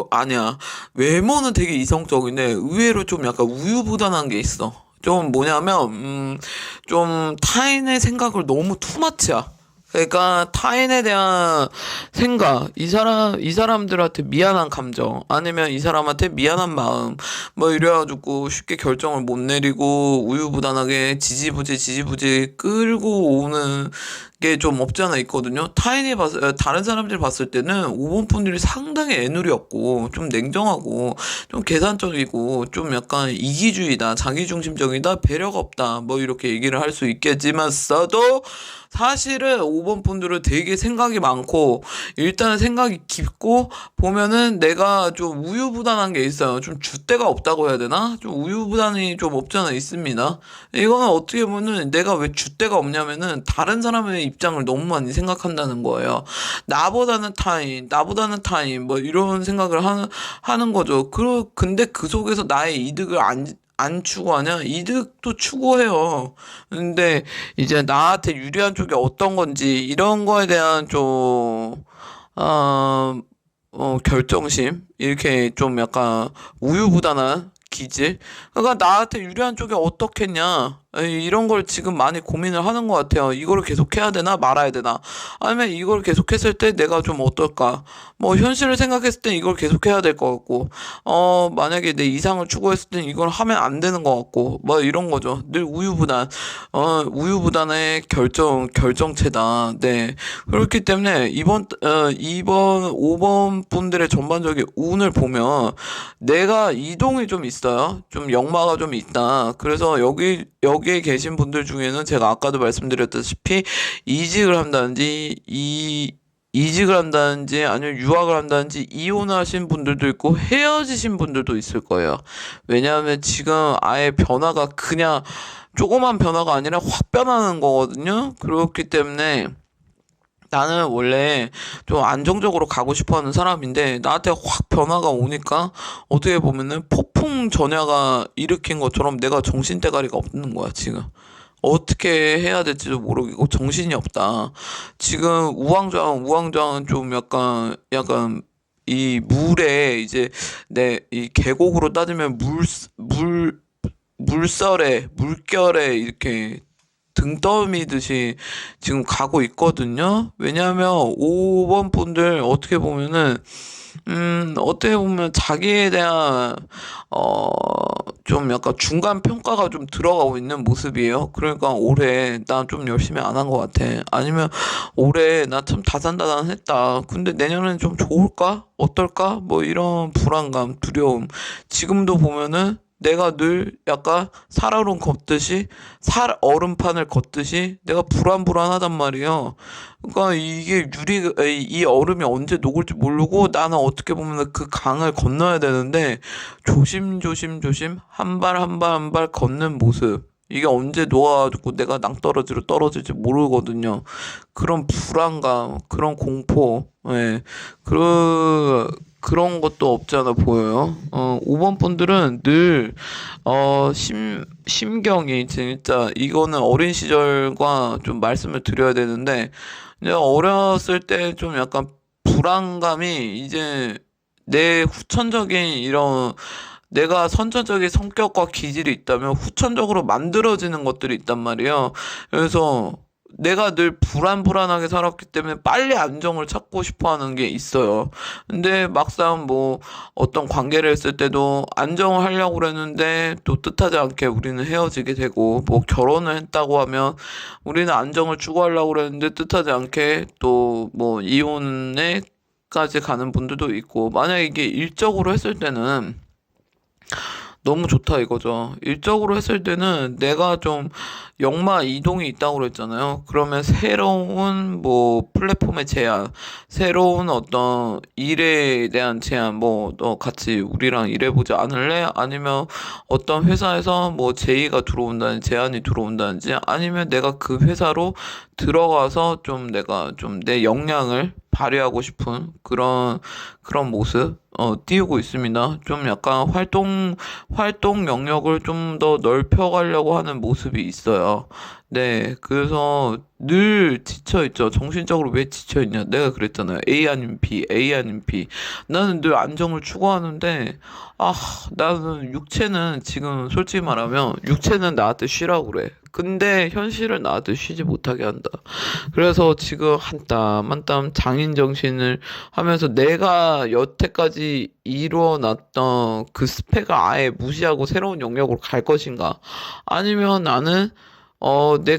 Speaker 1: 아니야. 외모는 되게 이성적인데 의외로 좀 약간 우유부단한 게 있어. 좀 뭐냐면 좀 타인의 생각을 너무 투마치야. 그러니까 타인에 대한 생각, 이 사람들한테 미안한 감정, 아니면 이 사람한테 미안한 마음, 뭐 이래가지고 쉽게 결정을 못 내리고 우유부단하게 지지부지 끌고 오는 게 좀 없지 않아 있거든요. 다른 사람들이 봤을 때는 5번 분들이 상당히 애누리 없고, 좀 냉정하고, 좀 계산적이고, 좀 약간 이기주의다, 자기중심적이다, 배려가 없다, 뭐 이렇게 얘기를 할 수 있겠지만 써도 사실은 5번 분들은 되게 생각이 많고, 일단은 생각이 깊고, 보면은 내가 좀 우유부단한 게 있어요. 좀 줏대가 없다고 해야 되나? 좀 우유부단이 좀 없지 않아 있습니다. 이거는 어떻게 보면은 내가 왜 줏대가 없냐면은 다른 사람의 입장을 너무 많이 생각한다는 거예요. 나보다는 타인, 뭐 이런 생각을 하는 거죠. 근데 그 속에서 나의 이득을 안 추구하냐? 이득도 추구해요. 근데 이제 나한테 유리한 쪽이 어떤 건지 이런 거에 대한 좀, 결정심? 이렇게 좀 약간 우유부단한 기질? 그러니까 나한테 유리한 쪽이 어떻겠냐? 이런 걸 지금 많이 고민을 하는 것 같아요. 이거를 계속 해야 되나 말아야 되나? 아니면 이걸 계속했을 때 내가 좀 어떨까? 뭐 현실을 생각했을 때 이걸 계속해야 될 것 같고, 만약에 내 이상을 추구했을 때 이걸 하면 안 되는 것 같고, 뭐 이런 거죠. 늘 우유부단의 결정체다. 네. 그렇기 때문에 이번 5번 분들의 전반적인 운을 보면 내가 이동이 좀 있어요. 좀 역마가 좀 있다. 그래서 여기에 계신 분들 중에는 제가 아까도 말씀드렸다시피 이직을 한다든지 아니면 유학을 한다든지 이혼하신 분들도 있고 헤어지신 분들도 있을 거예요. 왜냐하면 지금 아예 변화가 그냥 조그만 변화가 아니라 확 변하는 거거든요. 그렇기 때문에 나는 원래 좀 안정적으로 가고 싶어 하는 사람인데 나한테 확 변화가 오니까 어떻게 보면은 폭풍 전야가 일으킨 것처럼 내가 정신대가리가 없는 거야, 지금. 어떻게 해야 될지도 모르겠고 정신이 없다. 지금 우왕좌왕 좀 약간 이 물에 이제 이 계곡으로 따지면 물결에 이렇게 등 떠미듯이 지금 가고 있거든요. 왜냐하면 5번 분들 어떻게 보면 자기에 대한, 좀 약간 중간 평가가 좀 들어가고 있는 모습이에요. 그러니까 올해 나 좀 열심히 안 한 것 같아. 아니면 올해 나 참 다산다산했다. 근데 내년엔 좀 좋을까? 어떨까? 뭐 이런 불안감, 두려움. 지금도 보면은 내가 늘 약간 얼음판을 걷듯이 내가 불안불안하단 말이에요. 그러니까 이 얼음이 언제 녹을지 모르고 나는 어떻게 보면 그 강을 건너야 되는데 조심 한 발 한 발 한 발 걷는 모습. 이게 언제 녹아가지고 내가 낭떠러지로 떨어질지 모르거든요. 그런 불안감, 그런 공포, 예. 그런 것도 없지 않아 보여요. 5번 분들은 늘, 심경이 진짜, 이거는 어린 시절과 좀 말씀을 드려야 되는데, 이제 어렸을 때 좀 약간 불안감이 이제 내 후천적인 내가 선천적인 성격과 기질이 있다면 후천적으로 만들어지는 것들이 있단 말이에요. 그래서 내가 늘 불안하게 살았기 때문에 빨리 안정을 찾고 싶어 하는 게 있어요. 근데 막상 뭐 어떤 관계를 했을 때도 안정을 하려고 그랬는데 또 뜻하지 않게 우리는 헤어지게 되고, 뭐 결혼을 했다고 하면 우리는 안정을 추구하려고 그랬는데 뜻하지 않게 또 뭐 이혼에까지 가는 분들도 있고, 만약에 이게 일적으로 했을 때는 너무 좋다 이거죠. 일적으로 했을 때는 내가 좀 역마 이동이 있다고 그랬잖아요. 그러면 새로운 뭐 플랫폼의 제안, 새로운 어떤 일에 대한 제안, 뭐 너 같이 우리랑 일해보지 않을래? 아니면 어떤 회사에서 뭐 제의가 들어온다는 제안이 들어온다든지 아니면 내가 그 회사로 들어가서 좀 내가 좀 내 역량을 발휘하고 싶은 그런 모습 띄우고 있습니다. 좀 약간 활동 영역을 좀 더 넓혀가려고 하는 모습이 있어요. 네, 그래서 늘 지쳐있죠. 정신적으로 왜 지쳐있냐? 내가 그랬잖아요. A 아닌 B, A 아닌 B. 나는 늘 안정을 추구하는데, 아, 나는 육체는 지금 솔직히 말하면, 육체는 나한테 쉬라고 그래. 근데 현실은 나한테 쉬지 못하게 한다. 그래서 지금 한 땀 한 땀 장인 정신을 하면서 내가 여태까지 이루어놨던 그 스펙을 아예 무시하고 새로운 영역으로 갈 것인가? 아니면 나는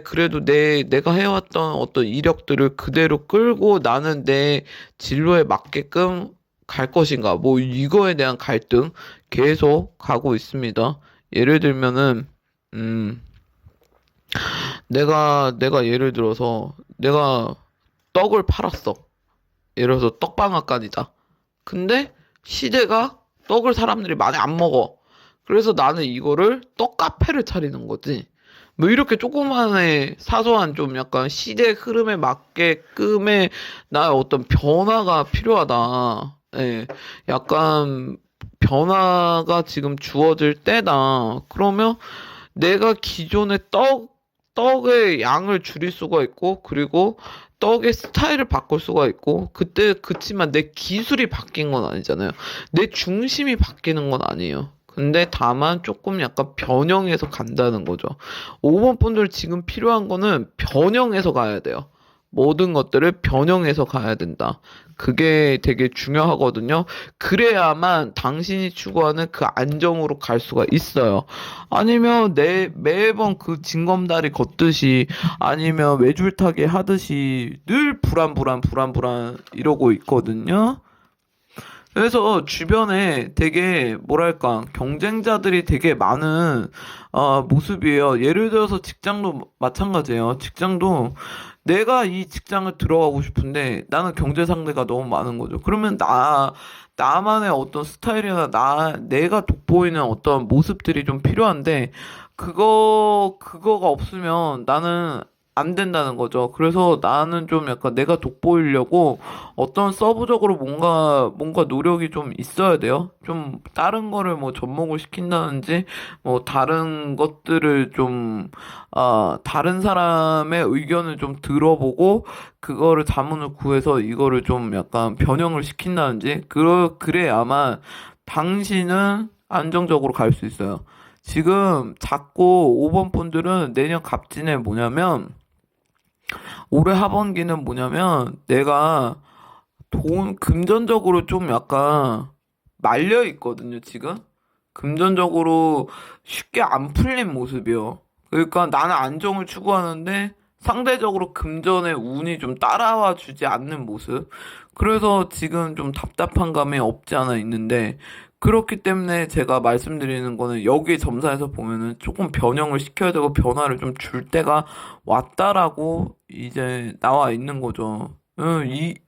Speaker 1: 그래도 내가 해왔던 어떤 이력들을 그대로 끌고 나는 내 진로에 맞게끔 갈 것인가? 뭐, 이거에 대한 갈등 계속 가고 있습니다. 예를 들면은, 음, 내가 예를 들어서, 내가 떡을 팔았어. 예를 들어서 떡방앗간이다. 근데 시대가 떡을 사람들이 많이 안 먹어. 그래서 나는 이거를 떡 카페를 차리는 거지. 뭐 이렇게 조그만의 사소한 좀 약간 시대 흐름에 맞게끔의 나의 어떤 변화가 필요하다. 예. 약간 변화가 지금 주어질 때다. 그러면 내가 기존의 떡의 양을 줄일 수가 있고, 그리고 떡의 스타일을 바꿀 수가 있고, 그치만 내 기술이 바뀐 건 아니잖아요. 내 중심이 바뀌는 건 아니에요. 근데 다만 조금 약간 변형해서 간다는 거죠. 5번 분들 지금 필요한 거는 변형해서 가야 돼요. 모든 것들을 변형해서 가야 된다. 그게 되게 중요하거든요. 그래야만 당신이 추구하는 그 안정으로 갈 수가 있어요. 아니면 매번 그 징검다리 걷듯이 아니면 외줄타기 하듯이 늘 불안 이러고 있거든요. 그래서 주변에 되게 뭐랄까 경쟁자들이 되게 많은 모습이에요. 예를 들어서 직장도 마찬가지예요. 직장도 내가 이 직장을 들어가고 싶은데 나는 경제 상대가 너무 많은 거죠. 그러면 나만의 어떤 스타일이나 내가 돋보이는 어떤 모습들이 좀 필요한데 그거가 없으면 나는 안 된다는 거죠. 그래서 나는 좀 약간 내가 돋보이려고 어떤 서브적으로 뭔가 노력이 좀 있어야 돼요. 좀 다른 거를 뭐 접목을 시킨다든지 뭐 다른 것들을 좀, 다른 사람의 의견을 좀 들어보고 그거를 자문을 구해서 이거를 좀 약간 변형을 시킨다든지 그래야만 당신은 안정적으로 갈 수 있어요. 지금 자꾸 5번 분들은 내년 갑진에 뭐냐면 올해 하반기는 뭐냐면 내가 금전적으로 좀 약간 말려 있거든요, 지금. 금전적으로 쉽게 안 풀린 모습이요. 그러니까 나는 안정을 추구하는데 상대적으로 금전의 운이 좀 따라와 주지 않는 모습. 그래서 지금 좀 답답한 감이 없지 않아 있는데 그렇기 때문에 제가 말씀드리는 거는 여기 점사에서 보면은 조금 변형을 시켜야 되고 변화를 좀 줄 때가 왔다라고 이제 나와 있는 거죠.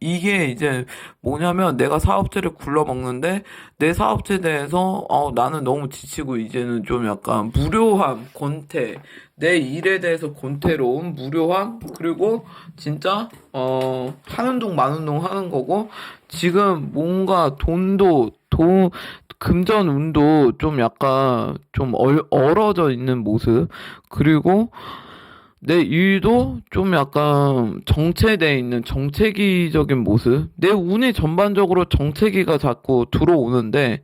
Speaker 1: 이게 이제 뭐냐면 내가 사업체를 굴러먹는데 내 사업체에 대해서 나는 너무 지치고 이제는 좀 약간 무료함, 권태, 내 일에 대해서 권태로움, 무료함, 그리고 진짜 하는 동 마는 동 하는 거고 지금 뭔가 금전 운도 좀 약간 좀 얼어져 있는 모습. 그리고 내 일도 좀 약간 정체돼 있는 정체기적인 모습. 내 운이 전반적으로 정체기가 자꾸 들어오는데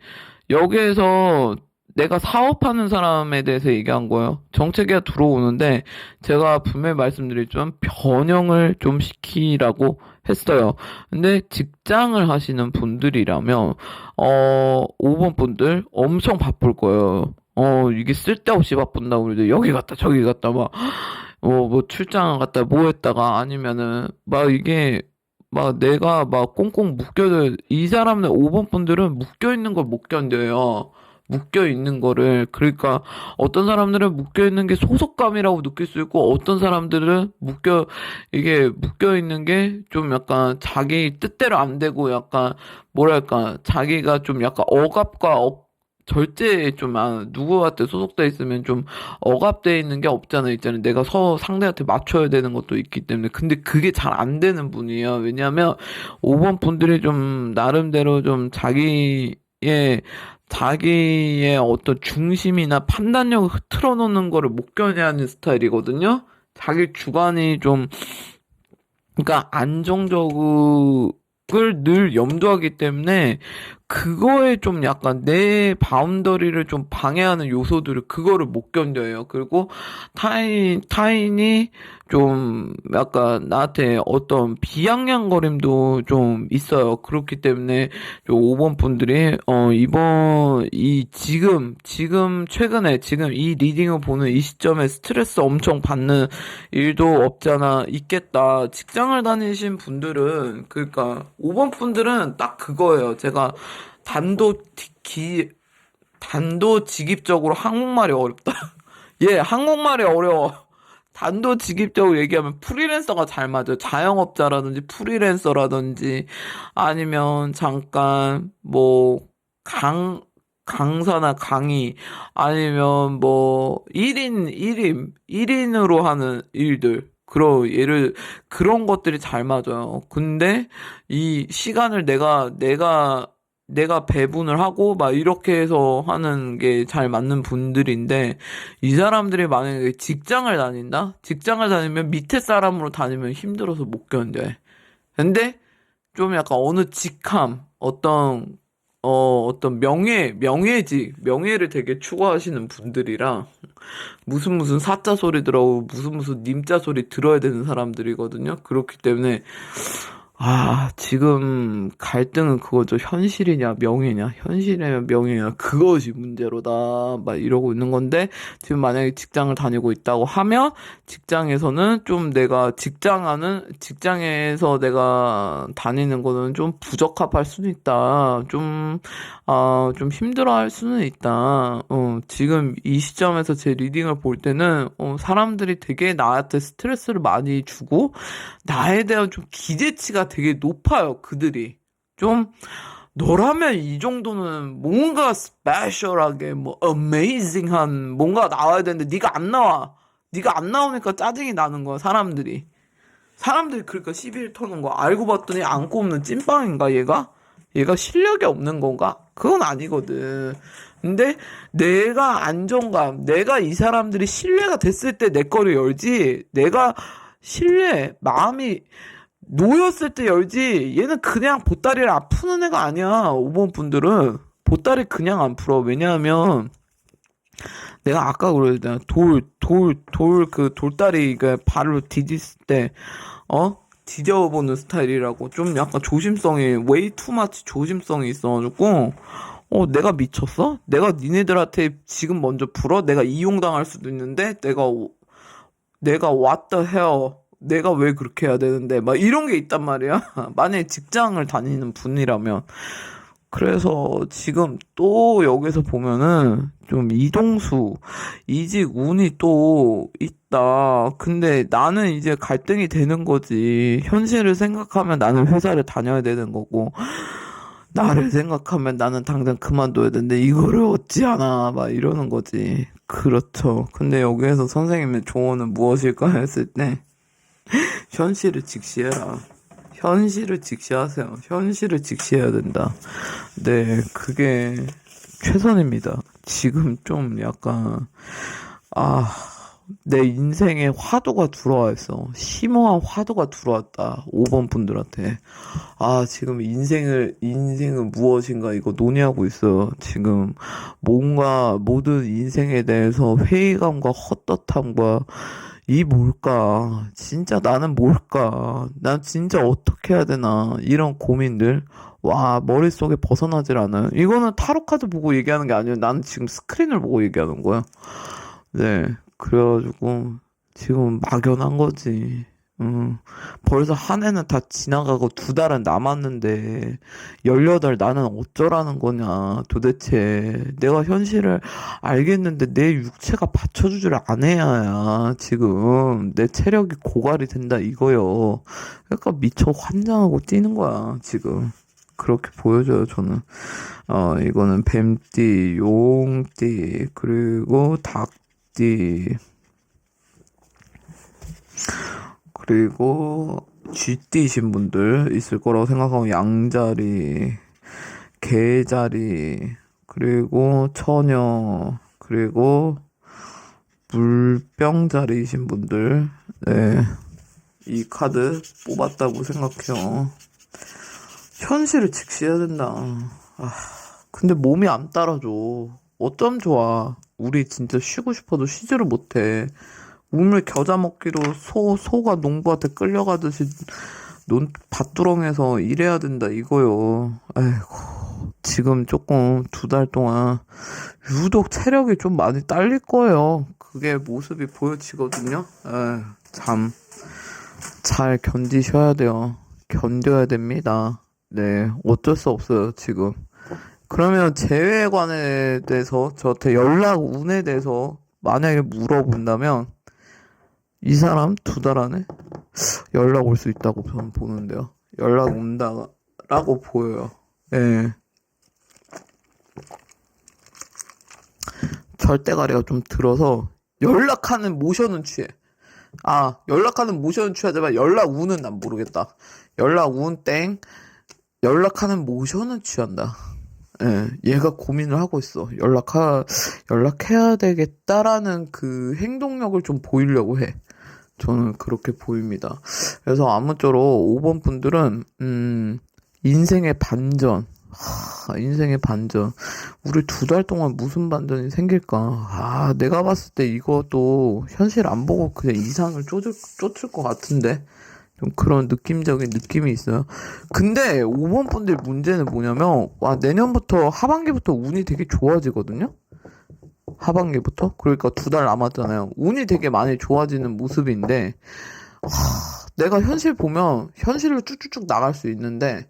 Speaker 1: 여기에서 내가 사업하는 사람에 대해서 얘기한 거예요. 정체기가 들어오는데 제가 분명히 말씀드렸지만 변형을 좀 시키라고 했어요. 근데 직장을 하시는 분들이라면 5번 분들 엄청 바쁠 거예요. 이게 쓸데없이 바쁜다고 그러죠. 여기 갔다 저기 갔다 막 뭐 출장 갔다 뭐 했다가 아니면은 막 이게 막 내가 막 꽁꽁 이 사람들 5번 분들은 묶여 있는 걸 못 견뎌요.
Speaker 2: 묶여 있는 거를, 그러니까 어떤 사람들은 묶여 있는 게 소속감이라고 느낄 수 있고, 어떤 사람들은 이게 묶여 있는 게 좀 약간 자기 뜻대로 안 되고, 약간 뭐랄까, 자기가 좀 약간 절제 좀, 누구한테 소속돼 있으면 좀 억압돼 있는 게 있잖아요. 내가 상대한테 맞춰야 되는 것도 있기 때문에. 근데 그게 잘 안 되는 분이에요. 왜냐하면 5번 분들이 좀 나름대로 좀 자기의 어떤 중심이나 판단력을 틀어놓는 거를 못 견뎌하는 스타일이거든요. 자기 주관이 좀, 그러니까 안정적을 늘 염두하기 때문에 그거에 좀 약간 내 바운더리를 좀 방해하는 요소들을 그거를 못 견뎌요. 그리고 타인이 좀 약간 나한테 어떤 비아냥거림도 좀 있어요. 그렇기 때문에 좀 5번 분들이 지금 최근에 지금 이 리딩을 보는 이 시점에 스트레스 엄청 받는 일도 없잖아 있겠다. 직장을 다니신 분들은, 그러니까 5번 분들은 딱 그거예요. 제가 단도직입적으로 한국말이 어렵다. 예, 한국말이 어려워. 단도직입적으로 얘기하면 프리랜서가 잘 맞아요. 자영업자라든지 프리랜서라든지 아니면 잠깐 뭐 강사나 강의 아니면 뭐 1인으로 하는 일들. 그런 것들이 잘 맞아요. 근데 이 시간을 내가 배분을 하고 막 이렇게 해서 하는 게 잘 맞는 분들인데, 이 사람들이 만약에 직장을 다닌다? 직장을 다니면 밑에 사람으로 다니면 힘들어서 못 견뎌. 근데 좀 약간 어느 직함, 어떤 명예를 되게 추구하시는 분들이랑 무슨 사자 소리 들어오고 무슨 님자 소리 들어야 되는 사람들이거든요. 그렇기 때문에 지금 갈등은 그거죠. 현실이냐, 명예냐, 현실이냐, 명예냐, 그것이 문제로다. 막 이러고 있는 건데, 지금 만약에 직장을 다니고 있다고 하면, 직장에서는 좀 직장에서 내가 다니는 거는 좀 부적합할 수는 있다. 좀 힘들어 할 수는 있다. 지금 이 시점에서 제 리딩을 볼 때는, 사람들이 되게 나한테 스트레스를 많이 주고, 나에 대한 좀 기대치가 되게 높아요, 그들이. 좀, 너라면 이 정도는 뭔가 스페셜하게, 뭐, 어메이징한 뭔가 나와야 되는데, 네가 안 나와. 네가 안 나오니까 짜증이 나는 거야, 사람들이. 사람들이 그러니까 시비를 터는 거. 알고 봤더니 안 꼽는 찐빵인가, 얘가? 얘가 실력이 없는 건가? 그건 아니거든. 근데 내가 이 사람들이 신뢰가 됐을 때 내 거를 열지, 마음이 놓였을 때 열지, 얘는 그냥 보따리를 안 푸는 애가 아니야. 5번 분들은. 보따리 그냥 안 풀어. 왜냐하면, 내가 아까 그러잖아. 돌다리, 그, 발로 디딜 때, 뒤져보는 스타일이라고. 좀 약간 way too much 조심성이 있어가지고, 내가 미쳤어? 내가 니네들한테 지금 먼저 풀어? 내가 이용당할 수도 있는데, 내가 what the hell? 내가 왜 그렇게 해야 되는데? 막 이런 게 있단 말이야. 만약에 직장을 다니는 분이라면. 그래서 지금 또 여기서 보면은 좀 이직 운이 또 있다. 근데 나는 이제 갈등이 되는 거지. 현실을 생각하면 나는 회사를 다녀야 되는 거고, 나를 생각하면 나는 당장 그만둬야 되는데 이거를 어찌하나 막 이러는 거지. 그렇죠. 근데 여기에서 선생님의 조언은 무엇일까 했을 때, 현실을 직시해라. 현실을 직시하세요. 현실을 직시해야 된다. 네, 그게 최선입니다. 지금 좀 약간, 내 인생에 화두가 들어와 있어. 심오한 화두가 들어왔다. 5번 분들한테. 지금 인생은 무엇인가 이거 논의하고 있어. 지금 뭔가 모든 인생에 대해서 회의감과 헛헛함과 뭘까? 진짜 나는 뭘까? 난 진짜 어떻게 해야 되나? 이런 고민들. 와, 머릿속에 벗어나질 않아요. 이거는 타로 카드 보고 얘기하는 게 아니에요. 나는 지금 스크린을 보고 얘기하는 거야. 네. 그래가지고, 지금 막연한 거지. 벌써 한 해는 다 지나가고 2달은 남았는데 18 나는 어쩌라는 거냐 도대체. 내가 현실을 알겠는데 내 육체가 받쳐주질 않아야 지금 내 체력이 고갈이 된다 이거요. 그러니까 미쳐 환장하고 뛰는 거야 지금. 그렇게 보여줘요 저는. 이거는 뱀띠, 용띠, 그리고 닭띠, 그리고 쥐띠신 분들 있을 거라고 생각하고, 양자리, 개자리, 그리고 처녀, 그리고 물병자리이신 분들, 네, 이 카드 뽑았다고 생각해요. 현실을 직시해야 된다. 근데 몸이 안 따라줘. 어쩜 좋아. 우리 진짜 쉬고 싶어도 쉬지를 못해. 우물 겨자 먹기로 소가 농부한테 끌려가듯이 밭두렁에서 일해야 된다 이거요. 아이고, 지금 조금 2달 동안 유독 체력이 좀 많이 딸릴 거예요. 그게 모습이 보여지거든요. 참 잘 견디셔야 돼요. 견뎌야 됩니다. 네, 어쩔 수 없어요 지금. 그러면 재회관에 대해서 저한테 연락 운에 대해서 만약에 물어본다면 이 사람 2달 안에 연락 올 수 있다고 저는 보는데요. 연락 온다라고 보여요. 예. 절대가리가 좀 들어서 연락하는 모션은 취해. 연락하는 모션은 취하지만 연락 운은 난 모르겠다. 연락 운 땡. 연락하는 모션은 취한다. 예, 얘가 고민을 하고 있어. 연락해야 되겠다라는 그 행동력을 좀 보이려고 해. 저는 그렇게 보입니다. 그래서 아무쪼록 5번 분들은, 인생의 반전. 인생의 반전. 우리 2달 동안 무슨 반전이 생길까? 내가 봤을 때 이것도 현실 안 보고 그냥 이상을 쫓을 것 같은데? 좀 그런 느낌적인 느낌이 있어요. 근데 5번 분들 문제는 뭐냐면, 내년부터 하반기부터 운이 되게 좋아지거든요? 하반기부터? 그러니까 2달 남았잖아요. 운이 되게 많이 좋아지는 모습인데, 내가 현실 보면 현실로 쭉쭉쭉 나갈 수 있는데,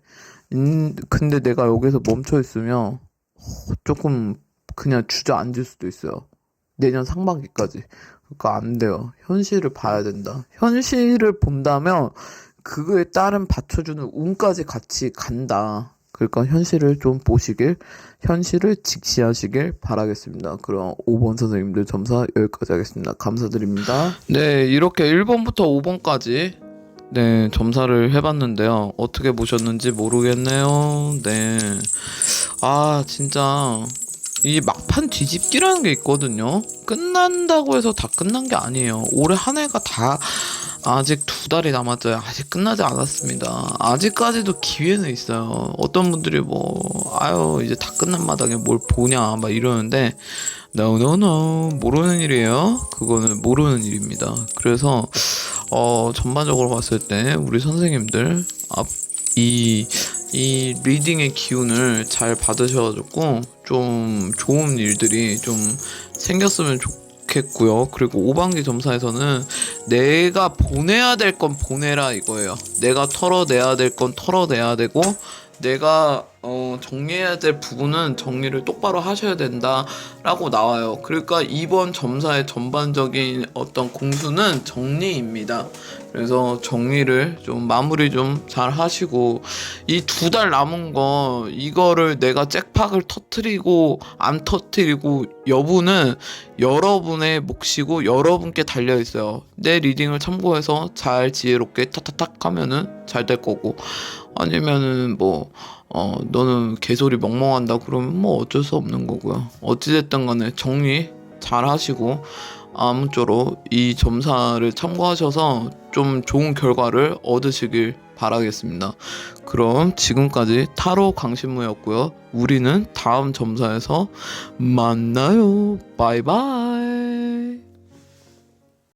Speaker 2: 근데 내가 여기서 멈춰 있으면 조금 그냥 주저앉을 수도 있어요. 내년 상반기까지. 그러니까 안 돼요. 현실을 봐야 된다. 현실을 본다면 그거에 따른 받쳐주는 운까지 같이 간다. 그러니까 현실을 좀 보시길, 현실을 직시하시길 바라겠습니다. 그럼 5번 선생님들 점사 여기까지 하겠습니다. 감사드립니다. 네, 이렇게 1번부터 5번까지 네, 점사를 해봤는데요. 어떻게 보셨는지 모르겠네요. 네. 진짜 이 막판 뒤집기라는 게 있거든요. 끝난다고 해서 다 끝난 게 아니에요. 올해 한 해가 다 아직 2달이 남았어요. 아직 끝나지 않았습니다. 아직까지도 기회는 있어요. 어떤 분들이 이제 다 끝난 마당에 뭘 보냐 막 이러는데 no 모르는 일이에요. 그거는 모르는 일입니다. 그래서 전반적으로 봤을 때 우리 선생님들 이 리딩의 기운을 잘 받으셔가지고 좀 좋은 일들이 좀 생겼으면 좋겠고요. 그리고 5반기 점사에서는 내가 보내야 될 건 보내라 이거예요. 내가 털어내야 될 건 털어내야 되고, 내가 정리해야 될 부분은 정리를 똑바로 하셔야 된다라고 나와요. 그러니까 이번 점사의 전반적인 어떤 공수는 정리입니다. 그래서 정리를 좀 마무리 좀 잘 하시고, 이 2달 남은 거 이거를 내가 잭팍을 터트리고 안 터트리고 여부는 여러분의 몫이고 여러분께 달려 있어요. 내 리딩을 참고해서 잘 지혜롭게 탁탁탁 하면은 잘 될 거고, 아니면은 너는 개소리 멍멍한다 그러면 어쩔 수 없는 거고요. 어찌됐든 간에 정리 잘 하시고 아무쪼록 이 점사를 참고하셔서 좀 좋은 결과를 얻으시길 바라겠습니다. 그럼 지금까지 타로 강신무였고요. 우리는 다음 점사에서 만나요. 바이바이.